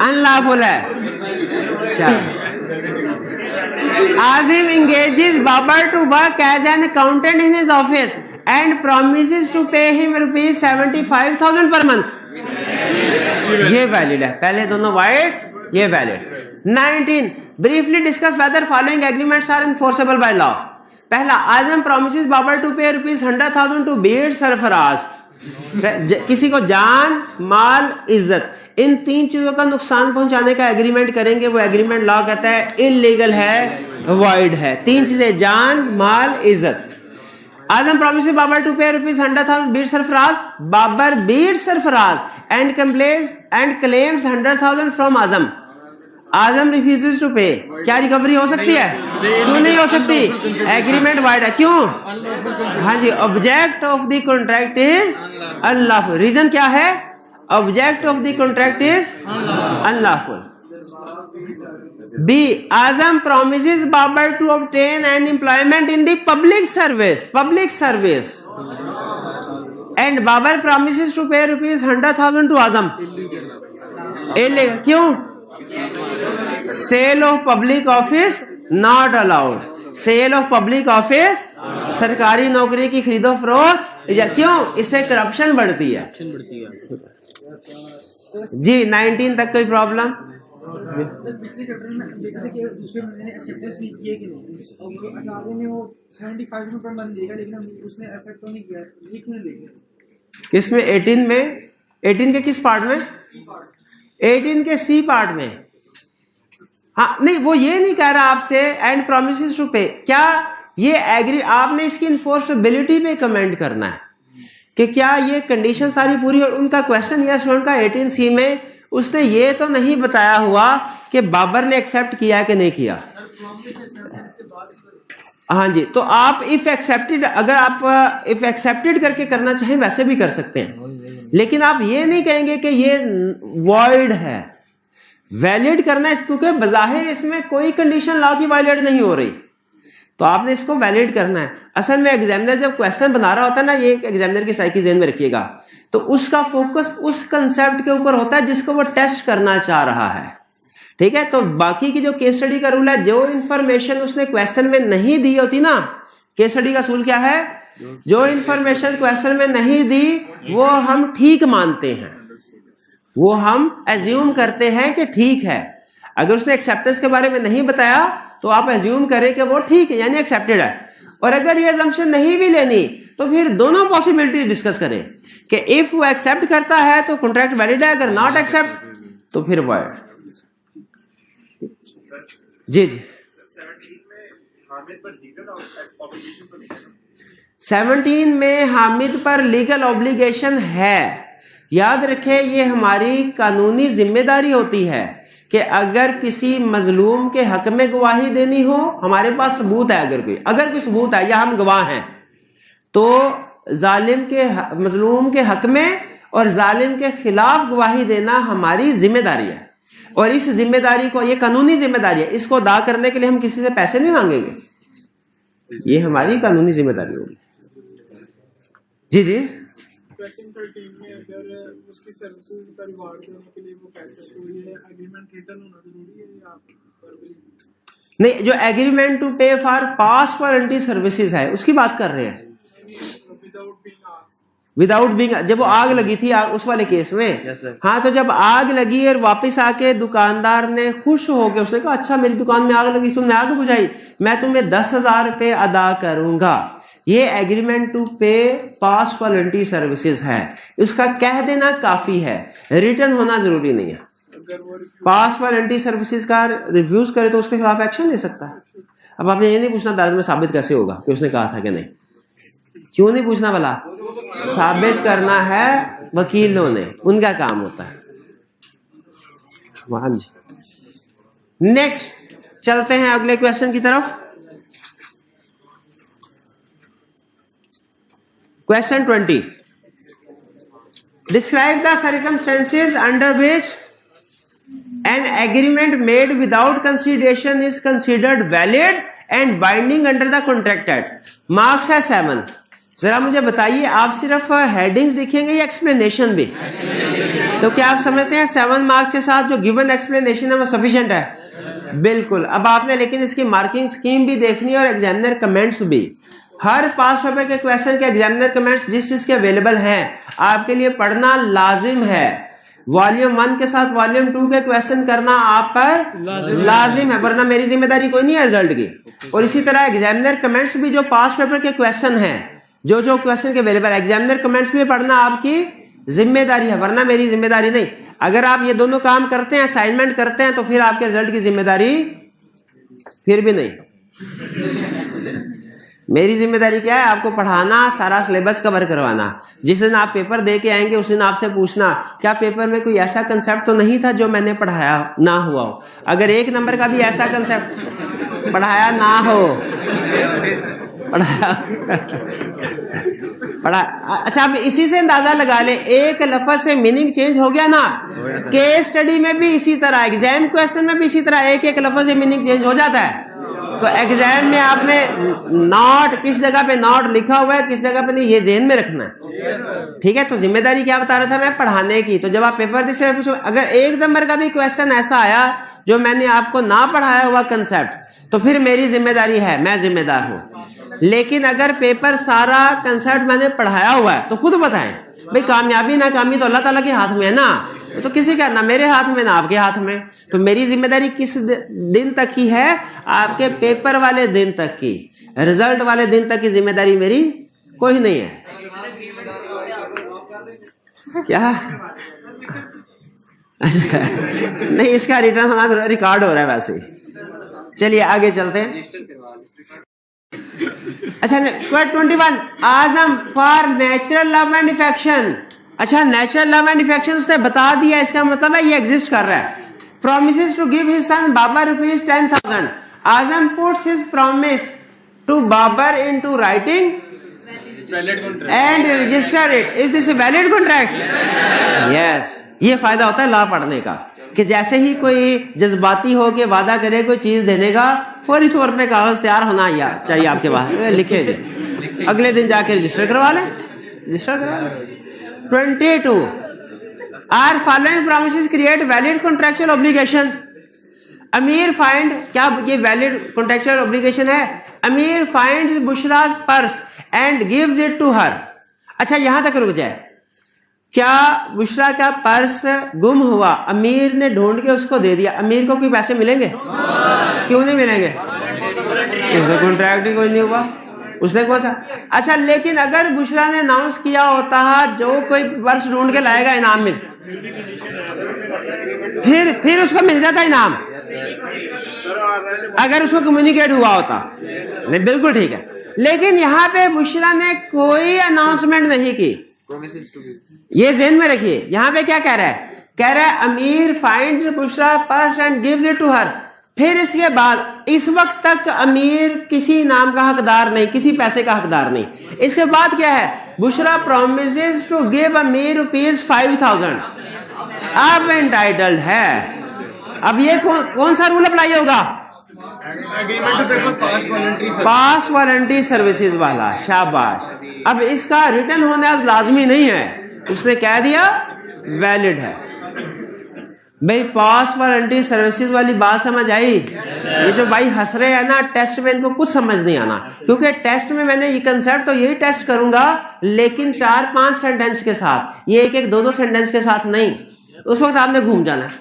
अनलॉफुल है। क्या? Azim engages Babar to work as an accountant in his office and promises to pay him ₹75,000 per month। ये वैलिड है। पहले दोनों वाइड, ये valid. 19, briefly discuss whether following agreements are enforceable by law. पहला, Azam promises Babar to pay ₹100,000 to beat Sarfaraz. किसी को जान, माल, इज्जत, इन 3 चीजों का नुकसान पहुंचाने का एग्रीमेंट करेंगे, वो एग्रीमेंट लॉ कहता है इल्लीगल है, वाइड है। 3 चीजें, जान, माल, इज्जत। आजम promises Babar to pay ₹100,000 beat Sarfaraz. Babar beat Sarfaraz and claims 100,000 from Azam. Azam refuses to pay. क्या रिकवरी हो सकती है? क्यों नहीं हो सकती? एग्रीमेंट वाइड है। क्यों? हाँ जी, object of the contract is unlawful. Reason क्या है? Object of the contract is unlawful. B, Azam promises Babar to obtain an employment in the public service and Babar promises to pay ₹100,000 to Azam. Illegal. क्यों? Sale of public office not allowed. Sale of public office, सरकारी नौकरी की खरीदो फरोख्त। क्यों? इससे करप्शन बढ़ती है। जी, 19 तक कोई प्रॉब्लम? पिछले चैप्टर में देखा था कि दूसरे बंदे ने एक्सेप्टेंस नहीं किया कि नहीं, और 18 में वो 75 पर मन देगा, लेकिन उसने एक्सेप्ट तो नहीं किया। ये क्यों नहीं देगा? किस में? 18 में? 18 के किस पार्ट में? 18 के सी पार्ट में। हाँ, नहीं, वो ये नहीं कह रहा आपसे एंड प्रॉमिसेस टू पे। क्या ये एग्री? आपने इसकी इन्फोर्सेबिलिटी पे कमेंट करना है कि क्या ये कंडीशन सारी पूरी। और उनका क्वेश्चन यह स्टूडेंट का 18C में, उसने ये तो नहीं बताया हुआ कि बाबर ने एक्सेप्ट किया कि नहीं किया। हाँ जी, तो आप इफ एक्सेप्टेड, अगर आप इफ एक्सेप्टेड करके करना चाहें वैसे भी कर सकते हैं, लेकिन आप ये नहीं कहेंगे कि ये वॉइड है। वैलिड करना है, क्योंकि बजाहिर इसमें कोई कंडीशन लॉ की वायलेट नहीं हो रही, तो आपने इसको वैलिड करना है। असल में एग्जामिनर जब क्वेश्चन बना रहा होता है ना, ये एग्जामिनर की साइकी ज़हन में रखिएगा, तो उसका फोकस उस कंसेप्ट के ऊपर होता है जिसको वो टेस्ट करना चाह रहा है। ठीक है, तो बाकी की जो केस स्टडी का रूल है, जो इंफॉर्मेशन उसने क्वेश्चन में नहीं दी होती ना, केस स्टडी का असूल क्या है? जो इंफॉर्मेशन क्वेश्चन में नहीं दी वो हम ठीक मानते हैं, वो हम एज्यूम करते हैं कि ठीक है। अगर उसने एक्सेप्टेंस के बारे में नहीं बताया तो आप एज्यूम करें कि वो ठीक है, यानी एक्सेप्टेड है। और अगर ये अजम्पशन नहीं भी लेनी तो फिर दोनों पॉसिबिलिटी डिस्कस करें कि इफ वो एक्सेप्ट करता है तो कॉन्ट्रैक्ट वैलिड है, अगर नॉट एक्सेप्ट तो फिर वॉइड। जी जी, 17 में हामिद पर लीगल ऑब्लिगेशन है। याद रखें, ये हमारी कानूनी जिम्मेदारी होती है कि अगर किसी मजलूम के हक में गवाही देनी हो, हमारे पास सबूत है, अगर कोई सबूत है या हम गवाह हैं, तो जालिम के मजलूम के हक में और जालिम के खिलाफ गवाही देना हमारी जिम्मेदारी है। और इस जिम्मेदारी को, ये कानूनी जिम्मेदारी है, इसको अदा करने के लिए हम किसी से पैसे नहीं मांगेंगे, ये हमारी कानूनी जिम्मेदारी होगी। जी जी, क्वेश्चन 13 में अगर उसकी सर्विसेज का रिवार्ड देने के लिए वो कहते हैं तो ये एग्रीमेंट रिटन होना जरूरी है या नहीं, जो एग्रीमेंट टू पे फॉर पास्ट वारंटी सर्विसेज है उसकी बात कर रहे हैं। विदाउट बीइंग, जब वो आग लगी थी उस वाले केस में। Yes, sir. हाँ, तो जब आग लगी और वापस आके दुकानदार ने खुश हो गया, उसने कहा अच्छा मेरी दुकान में आग लगी, तुमने आग बुझाई, मैं तुम्हें 10,000 रुपये अदा करूंगा। ये एग्रीमेंट टू पे पास वॉलंटरी सर्विसेज है, उसका कह देना काफी है, रिटर्न होना जरूरी नहीं है। पास वॉलंटरी सर्विसेज का रिव्यूज करे तो उसके खिलाफ एक्शन ले सकता है। अब आपने ये नहीं पूछना अदालत में साबित कैसे होगा कि उसने कहा था कि नहीं, क्यों नहीं पूछना भला? साबित करना है वकीलों ने, उनका काम होता है। हाँ जी, नेक्स्ट चलते हैं अगले क्वेश्चन की तरफ। Question 20, describe the circumstances under which an agreement made without consideration is considered valid and binding under the contract act. Marks है 7। जरा मुझे बताइए, आप सिर्फ हेडिंग्स लिखेंगे या एक्सप्लेनेशन भी? तो क्या आप समझते हैं 7 मार्क्स के साथ जो गिवन एक्सप्लेनेशन है वो सफिशिएंट है? बिल्कुल। अब आपने लेकिन इसकी मार्किंग स्कीम भी देखनी है और एग्जामिनर कमेंट्स भी। हर 5 रुपए के क्वेश्चन के एग्जामिनर कमेंट्स जिस चीज के अवेलेबल हैं आपके लिए पढ़ना लाजिम है। वॉल्यूम 1 के साथ वॉल्यूम 2 के क्वेश्चन करना आप पर लाजिम है, वरना मेरी जिम्मेदारी कोई नहीं है रिजल्ट की। और इसी तरह एग्जामिनर कमेंट्स भी जो 5 पेपर के क्वेश्चन हैं, जो जो क्वेश्चन के अवेलेबल, एग्जामिनर कमेंट्स भी पढ़ना आपकी जिम्मेदारी है, वरना मेरी जिम्मेदारी नहीं। अगर आप ये दोनों काम करते हैं, असाइनमेंट करते हैं, तो फिर आपके रिजल्ट की जिम्मेदारी फिर भी नहीं। मेरी जिम्मेदारी क्या है? आपको पढ़ाना, सारा सिलेबस कवर करवाना। जिस दिन आप पेपर दे के आएंगे उस दिन आपसे पूछना क्या पेपर में कोई ऐसा कंसेप्ट तो नहीं था जो मैंने पढ़ाया ना हुआ हो। अगर 1 नंबर का भी ऐसा कंसेप्ट पढ़ाया ना हो, पढ़ा अच्छा, आप इसी से अंदाजा लगा ले, एक लफ्ज से मीनिंग चेंज हो गया ना। केस स्टडी में भी इसी तरह, एग्जाम क्वेश्चन में भी इसी तरह एक लफ्ज से मीनिंग चेंज हो जाता है। तो एग्जाम में आपने नॉट, किस जगह पे नॉट लिखा हुआ है, किस जगह पे नहीं, ये ज़हन में रखना है। ठीक है, तो जिम्मेदारी क्या बता रहा था मैं? पढ़ाने की। तो जब आप पेपर दे से पूछो, अगर 1 नंबर का भी क्वेश्चन ऐसा आया जो मैंने आपको ना पढ़ाया हुआ कंसेप्ट, तो फिर मेरी जिम्मेदारी है, मैं जिम्मेदार हूं। लेकिन अगर पेपर सारा कंसेप्ट मैंने पढ़ाया हुआ है तो खुद बताएं भाई, कामयाबी नाकामी तो अल्लाह ताला के हाथ में है ना, तो किसी का, ना मेरे हाथ में ना आपके हाथ में। तो मेरी जिम्मेदारी किस दिन तक की है? आपके पेपर वाले दिन तक की, रिजल्ट वाले दिन तक की जिम्मेदारी मेरी कोई नहीं है। क्या? अच्छा, नहीं, इसका रिटर्न होना रिकॉर्ड हो रहा है वैसे। चलिए आगे चलते हैं। अच्छा, 21, आजम फॉर नेचुरल लव एंड इफेक्शन। अच्छा, नेचुरल लव एंड इफेक्शन उसने बता दिया, इसका मतलब है ये एग्जिस्ट कर रहा है। Promises to give his son Babar ₹10,000। Azam puts his promise to Babar into writing and register it. Is this a valid contract? Yes. ये फायदा होता है लॉ पढ़ने का कि जैसे ही कोई जज्बाती हो के वादा करे कोई चीज देने का, फौरी तौर पे कागज तैयार होना चाहिए आपके पास, लिखे दे, अगले दिन जाके रजिस्टर करवा लें, रजिस्टर करवा लें। 22, are following promises create valid contractual obligation. Amir find, क्या ये वैलिड कॉन्ट्रैक्चुअल ऑब्लिगेशन है? अमीर फाइंड्स बुशराज purse and gives it to her. अच्छा, यहां तक रुक जाए। क्या बुशरा का पर्स गुम हुआ, अमीर ने ढूंढ के उसको दे दिया, अमीर को कोई पैसे मिलेंगे? क्यों नहीं मिलेंगे? उससे कॉन्ट्रैक्ट ही कोई नहीं हुआ, उसने कौन सा। अच्छा, लेकिन अगर बुशरा ने अनाउंस किया होता जो कोई पर्स ढूंढ के लाएगा इनाम में, फिर उसको मिल जाता इनाम, अगर उसको कम्युनिकेट हुआ होता। नहीं, बिल्कुल ठीक है। लेकिन यहाँ पे बुशरा ने कोई अनाउंसमेंट नहीं की, ये ज़हन में रखिए। यहाँ पे क्या कह रहा है? कह रहा है Amir find Bushra purse and gives it to her. फिर इसके बाद इस वक्त तक अमीर किसी इनाम का हकदार नहीं, किसी पैसे का हकदार नहीं। इसके बाद क्या है? बुशरा प्रोमिसेस टू गिव अमीर ₹5,000। अब एंटाइटल्ड है। अब ये कौन सा रूल अप्लाई होगा? पास वारंटी सर्विसेज वाला। शाबाश। अब इसका रिटर्न होना लाजमी नहीं है, उसने कह दिया वैलिड है। भाई पास वारंटी सर्विसेज वाली बात समझ आई? ये जो भाई हंस रहे हैं ना, टेस्ट में इनको कुछ समझ नहीं आना, क्योंकि टेस्ट में मैंने ये कंसेप्ट तो यही टेस्ट करूंगा, लेकिन 4-5 सेंटेंस के साथ, ये एक 2-2 सेंटेंस के साथ नहीं। उस वक्त आपने घूम जाना है,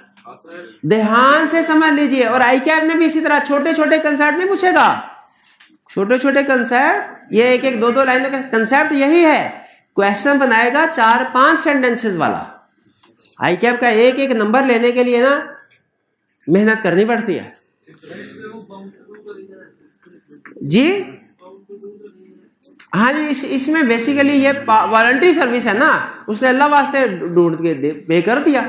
ध्यान से समझ लीजिए। और ICAP ने भी इसी तरह छोटे छोटे कंसेप्ट नहीं पूछेगा, छोटे छोटे कंसेप्ट, ये 1-2 लाइनों का कंसेप्ट यही है। क्वेश्चन बनाएगा 4-5 सेंटेंसेस वाला। ICAP का एक नंबर लेने के लिए ना मेहनत करनी पड़ती है जी। हाँ जी, इसमें बेसिकली ये वॉलंटरी सर्विस है ना, उसने अल्लाह वास्ते ढूंढ के पे कर दिया।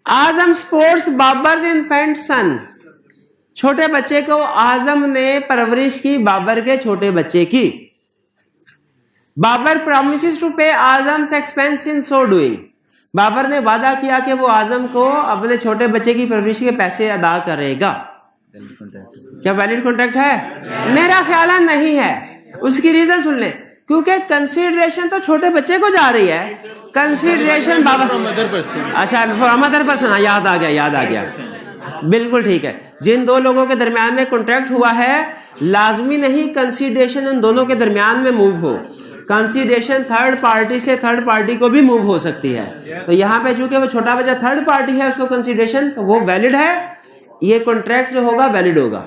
आजम स्पोर्ट्स बाबर्स इन्फेंट सन, छोटे बच्चे को आजम ने परवरिश की, बाबर के छोटे बच्चे की। बाबर प्रॉमिसेस टू पे आजम्स expense in so doing, Babar ने वादा किया कि वो आजम को अपने छोटे बच्चे की परवरिश के पैसे अदा करेगा। क्या वैलिड कॉन्ट्रैक्ट है? मेरा ख्याल है नहीं है। उसकी रीजन सुन ले, क्योंकि कंसीडरेशन तो छोटे बच्चे को जा रही है, कंसीडरेशन बाबर, अच्छा फ्रॉम अदर पर्सन, याद आ गया, बिल्कुल ठीक है। जिन दो लोगों के दरमियान में कॉन्ट्रैक्ट हुआ है, लाजमी नहीं कंसीडरेशन उन दोनों के दरमियान में मूव हो, कंसीडरेशन थर्ड पार्टी से थर्ड पार्टी को भी मूव हो सकती है। तो यहाँ पे चूंकि वो छोटा बच्चा थर्ड पार्टी है, उसको कंसीडरेशन, तो वो वैलिड है, ये कॉन्ट्रैक्ट जो होगा वैलिड होगा।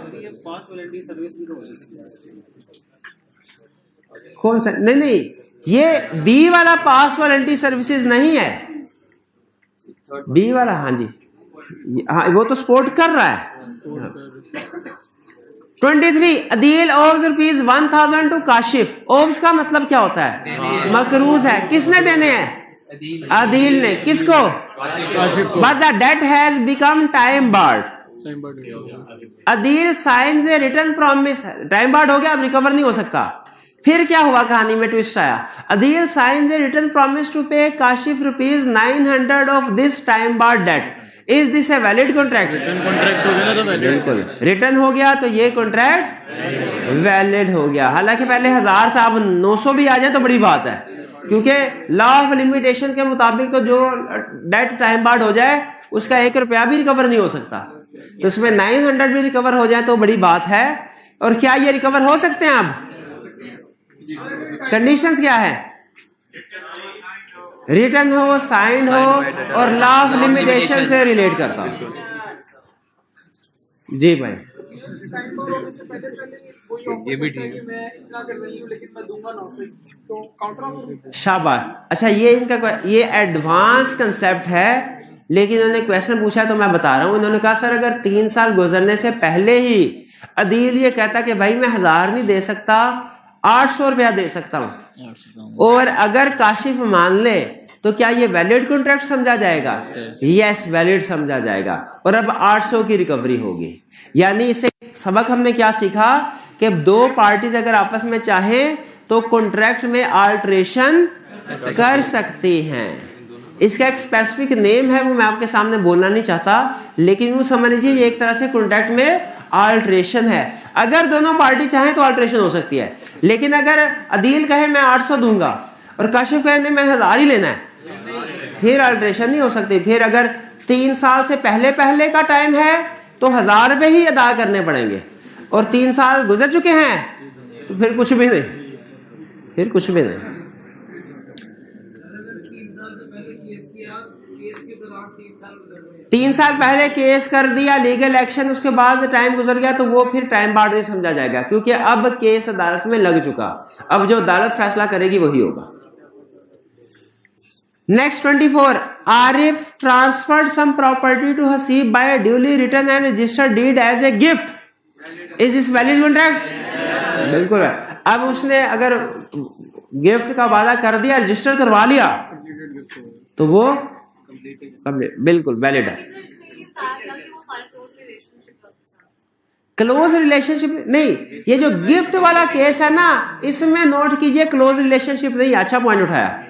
कौन सा? नहीं, ये बी वाला पास वारंटी सर्विसेज नहीं है, बी वाला, हाँ जी, हाँ वो तो सपोर्ट कर रहा है। 23 Adeel owes ₹1000 to Kashif. Owes का मतलब क्या होता है? मकरूज है। किसने देने हैं? अदील ने। किसको? But the debt has become time barred. Adeel signs a written promise, time barred हो गया, अब रिकवर नहीं हो सकता। फिर क्या हुआ? कहानी में ट्विस्ट आया। Adeel signs a written promise to pay Kashif ₹900 of this time barred debt. Is this a valid contract? Contract हो गया ना, तो बिल्कुल रिटर्न हो गया, तो ये कॉन्ट्रैक्ट वैलिड हो गया। हालांकि पहले 1000 था, अब 900 भी आ जाए तो बड़ी बात है, क्योंकि लॉ ऑफ लिमिटेशन के मुताबिक तो जो डेट टाइम बार्ड हो जाए उसका ₹1 भी रिकवर नहीं हो सकता, तो इसमें 900 भी रिकवर हो जाए तो बड़ी बात है। और क्या ये रिकवर हो सकते हैं? अब कंडीशंस क्या है? रिटर्न हो, साइंड हो और लॉ ऑफ लिमिटेशन से रिलेट करता हो। जी भाई, ये भी ठीक है। मैं इतना कर रही हूँ लेकिन मैं दूंगा 900, तो काउंटर। शाबाश। अच्छा, ये इनका ये एडवांस कंसेप्ट है, लेकिन उन्होंने क्वेश्चन पूछा तो मैं बता रहा हूँ। उन्होंने कहा सर अगर 3 साल गुजरने से पहले ही अदील ये कहता कि भाई मैं 1000 नहीं दे सकता, 800 रुपया दे सकता हूँ, और अगर काशिफ मान ले तो क्या ये वैलिड कॉन्ट्रैक्ट समझा जाएगा? यस, वैलिड समझा जाएगा, और अब 800 की रिकवरी होगी। यानी इससे सबक हमने क्या सीखा कि दो पार्टीज अगर आपस में चाहें तो कॉन्ट्रैक्ट में अल्टरेशन कर सकती हैं। इसका एक स्पेसिफिक नेम है, वो मैं आपके सामने बोलना नहीं चाहता, लेकिन वो समझ लीजिए ये एक तरह से कॉन्ट्रैक्ट में अल्टरेशन है। अगर दोनों पार्टी चाहें तो अल्टरेशन हो सकती है, लेकिन अगर अदील कहे मैं 800 दूंगा और काशिफ कहे नहीं मैं 1000 ही लेना है, फिर अल्टरेशन नहीं हो सकती। फिर अगर 3 साल से पहले का टाइम है तो 1000 रुपये ही अदा करने पड़ेंगे, और 3 साल गुजर चुके हैं तो फिर कुछ भी नहीं, फिर कुछ भी नहीं। 3 साल पहले केस कर दिया, लीगल एक्शन, उसके बाद टाइम गुजर गया, तो वो फिर टाइम बार्ड नहीं समझा जाएगा, क्योंकि अब केस अदालत में लग चुका, अब जो अदालत फैसला करेगी वही होगा। Next 24 Arif transferred some property to Haseeb by duly written and registered deed as a gift. Is this valid contract? बिल्कुल है। अब उसने अगर गिफ्ट का वादा कर दिया, रजिस्टर करवा लिया, तो वो बिल्कुल वैलिड है। क्लोज रिलेशनशिप नहीं, ये जो गिफ्ट वाला केस है ना, इसमें नोट कीजिए क्लोज रिलेशनशिप नहीं। अच्छा पॉइंट उठाया।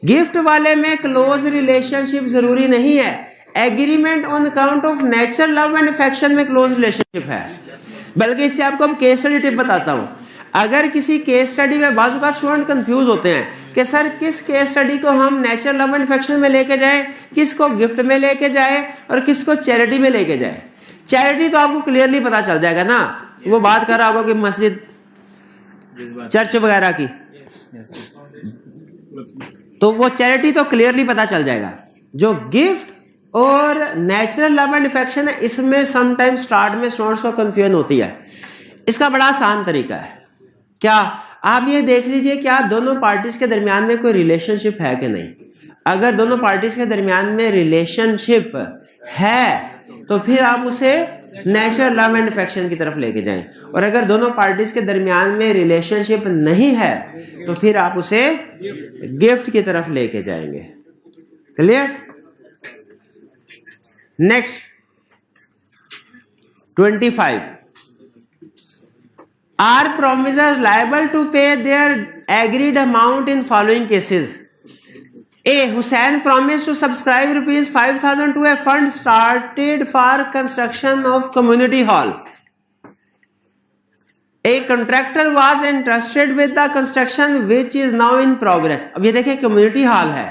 गिफ्ट वाले में क्लोज रिलेशनशिप जरूरी नहीं है, agreement on account of nature love and affection में क्लोज रिलेशनशिप है। बल्कि इससे आपको अब केस स्टडी टिप बताता हूं। अगर किसी केस स्टडी में बाजू का स्टूडेंट कंफ्यूज होते हैं कि सर किस केस स्टडी को हम नेचुरल लव एंड अफेक्शन में लेके जाएं, किसको गिफ्ट में लेके जाएं और किसको चैरिटी में लेके जाएं। चैरिटी तो आपको क्लियरली पता चल जाएगा ना, वो बात कर रहा होगा कि मस्जिद चर्च वगैरह की, तो वो चैरिटी तो क्लियरली पता चल जाएगा। जो गिफ्ट और नेचुरल लव एंड अफेक्शन है, इसमें समटाइम स्टार्ट में स्टूडेंट्स को कंफ्यूजन होती है। इसका बड़ा आसान तरीका है, क्या आप ये देख लीजिए क्या दोनों पार्टीज के दरमियान में कोई रिलेशनशिप है कि नहीं। अगर दोनों पार्टीज के दरमियान में रिलेशनशिप है तो फिर आप उसे नेचुरल लव एंड अफेक्शन की तरफ लेके जाएं, और अगर दोनों पार्टीज के दरमियान में रिलेशनशिप नहीं है तो फिर आप उसे गिफ्ट की तरफ लेके जाएंगे। Clear? Next 25, are promisors liable to pay their agreed amount in following cases. A. Hussain promised to subscribe rupees 5,000 to a fund started for construction of community hall. A contractor was entrusted with the construction which is now in progress. अब ये देखिए कम्युनिटी हॉल है,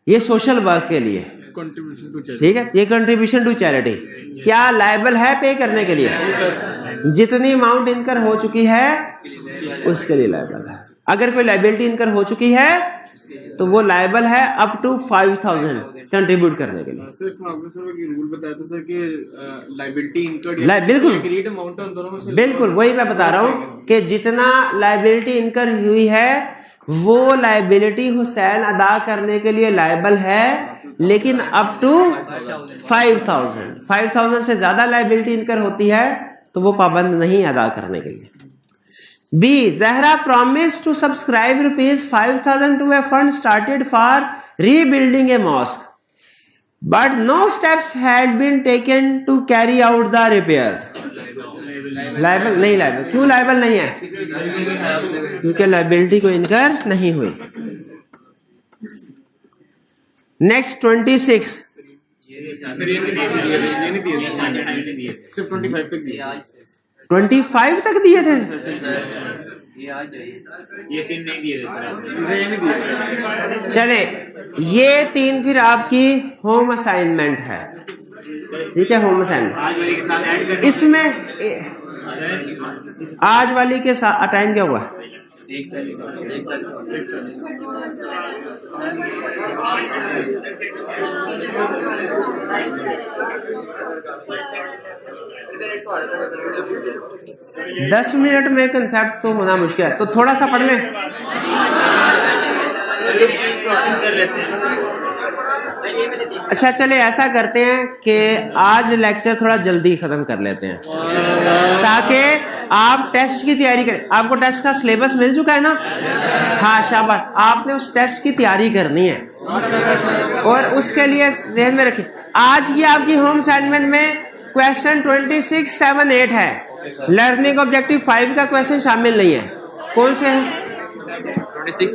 ये सोशल वर्क के लिए, ठीक है, ये कंट्रीब्यूशन टू चैरिटी। क्या लायबल है पे करने के लिए? जितनी अमाउंट इनकर हो चुकी है उसके लिए लायबल है। अगर कोई लायबिलिटी इनकर हो चुकी है तो वो लायबल है अप टू 5,000 कंट्रीब्यूट करने के लिए। सर इसमें आपने सर एक रूल बताया था सर कि लायबिलिटी इनकर्ड बिल्कुल एग्रीड अमाउंट है उन दोनों में से, बिल्कुल वही मैं बता रहा हूँ कि जितना लायबिलिटी इनकर हुई है वो लायबिलिटी हुसैन अदा करने के लिए लायबल है, लेकिन अप टू 5,000 से ज्यादा लायबिलिटी इनकर होती है तो वो पाबंद नहीं अदा करने के लिए। B. Zahra promised to subscribe rupees 5,000 to a fund started for rebuilding a mosque, but no steps had been taken to carry out the repairs. Liable नहीं, लायबल क्यों लायबल नहीं है? क्योंकि लायबिलिटी को इनकर नहीं हुई। नेक्स्ट 26, सर ये नहीं दिए सिर्फ 25 तक दिए। 25 तक दिए थे, ये 3 नहीं दिए सर। चले ये 3 फिर आपकी होम असाइनमेंट है, ठीक है, होम असाइनमेंट आज वाली के साथ ऐड कर इसमें आज वाली के साथ टाइम क्या हुआ? 10 मिनट में कंसेप्ट तो होना मुश्किल है, तो थोड़ा सा पढ़ लें। अच्छा चले ऐसा करते हैं कि आज लेक्चर थोड़ा जल्दी खत्म कर लेते हैं ताकि आप टेस्ट की तैयारी करें। आपको टेस्ट का सिलेबस मिल चुका है ना? हाँ शाबाश, आपने उस टेस्ट की तैयारी करनी है और उसके लिए ध्यान में रखिए आज की आपकी होम असाइनमेंट में क्वेश्चन 26, 7, 8 है। लर्निंग ऑब्जेक्टिव 5 का क्वेश्चन शामिल नहीं है। कौन से हैं? 26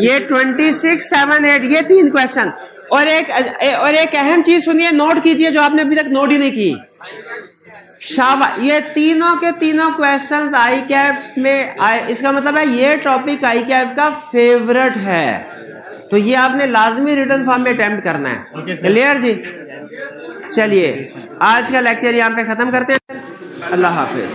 ये 26, 7, 8 ये 3 क्वेश्चन और एक अहम चीज सुनिए, नोट कीजिए जो आपने अभी तक नोट ही नहीं की। शाबाश, ये तीनों के तीनों क्वेश्चंस आई कैप में आए, इसका मतलब है ये टॉपिक आई कैप का फेवरेट है, तो ये आपने लाजमी रिटन फॉर्म में अटेम्प्ट करना है। क्लियर जी? चलिए आज का लेक्चर यहाँ पे खत्म करते हैं। अल्लाह हाफिज।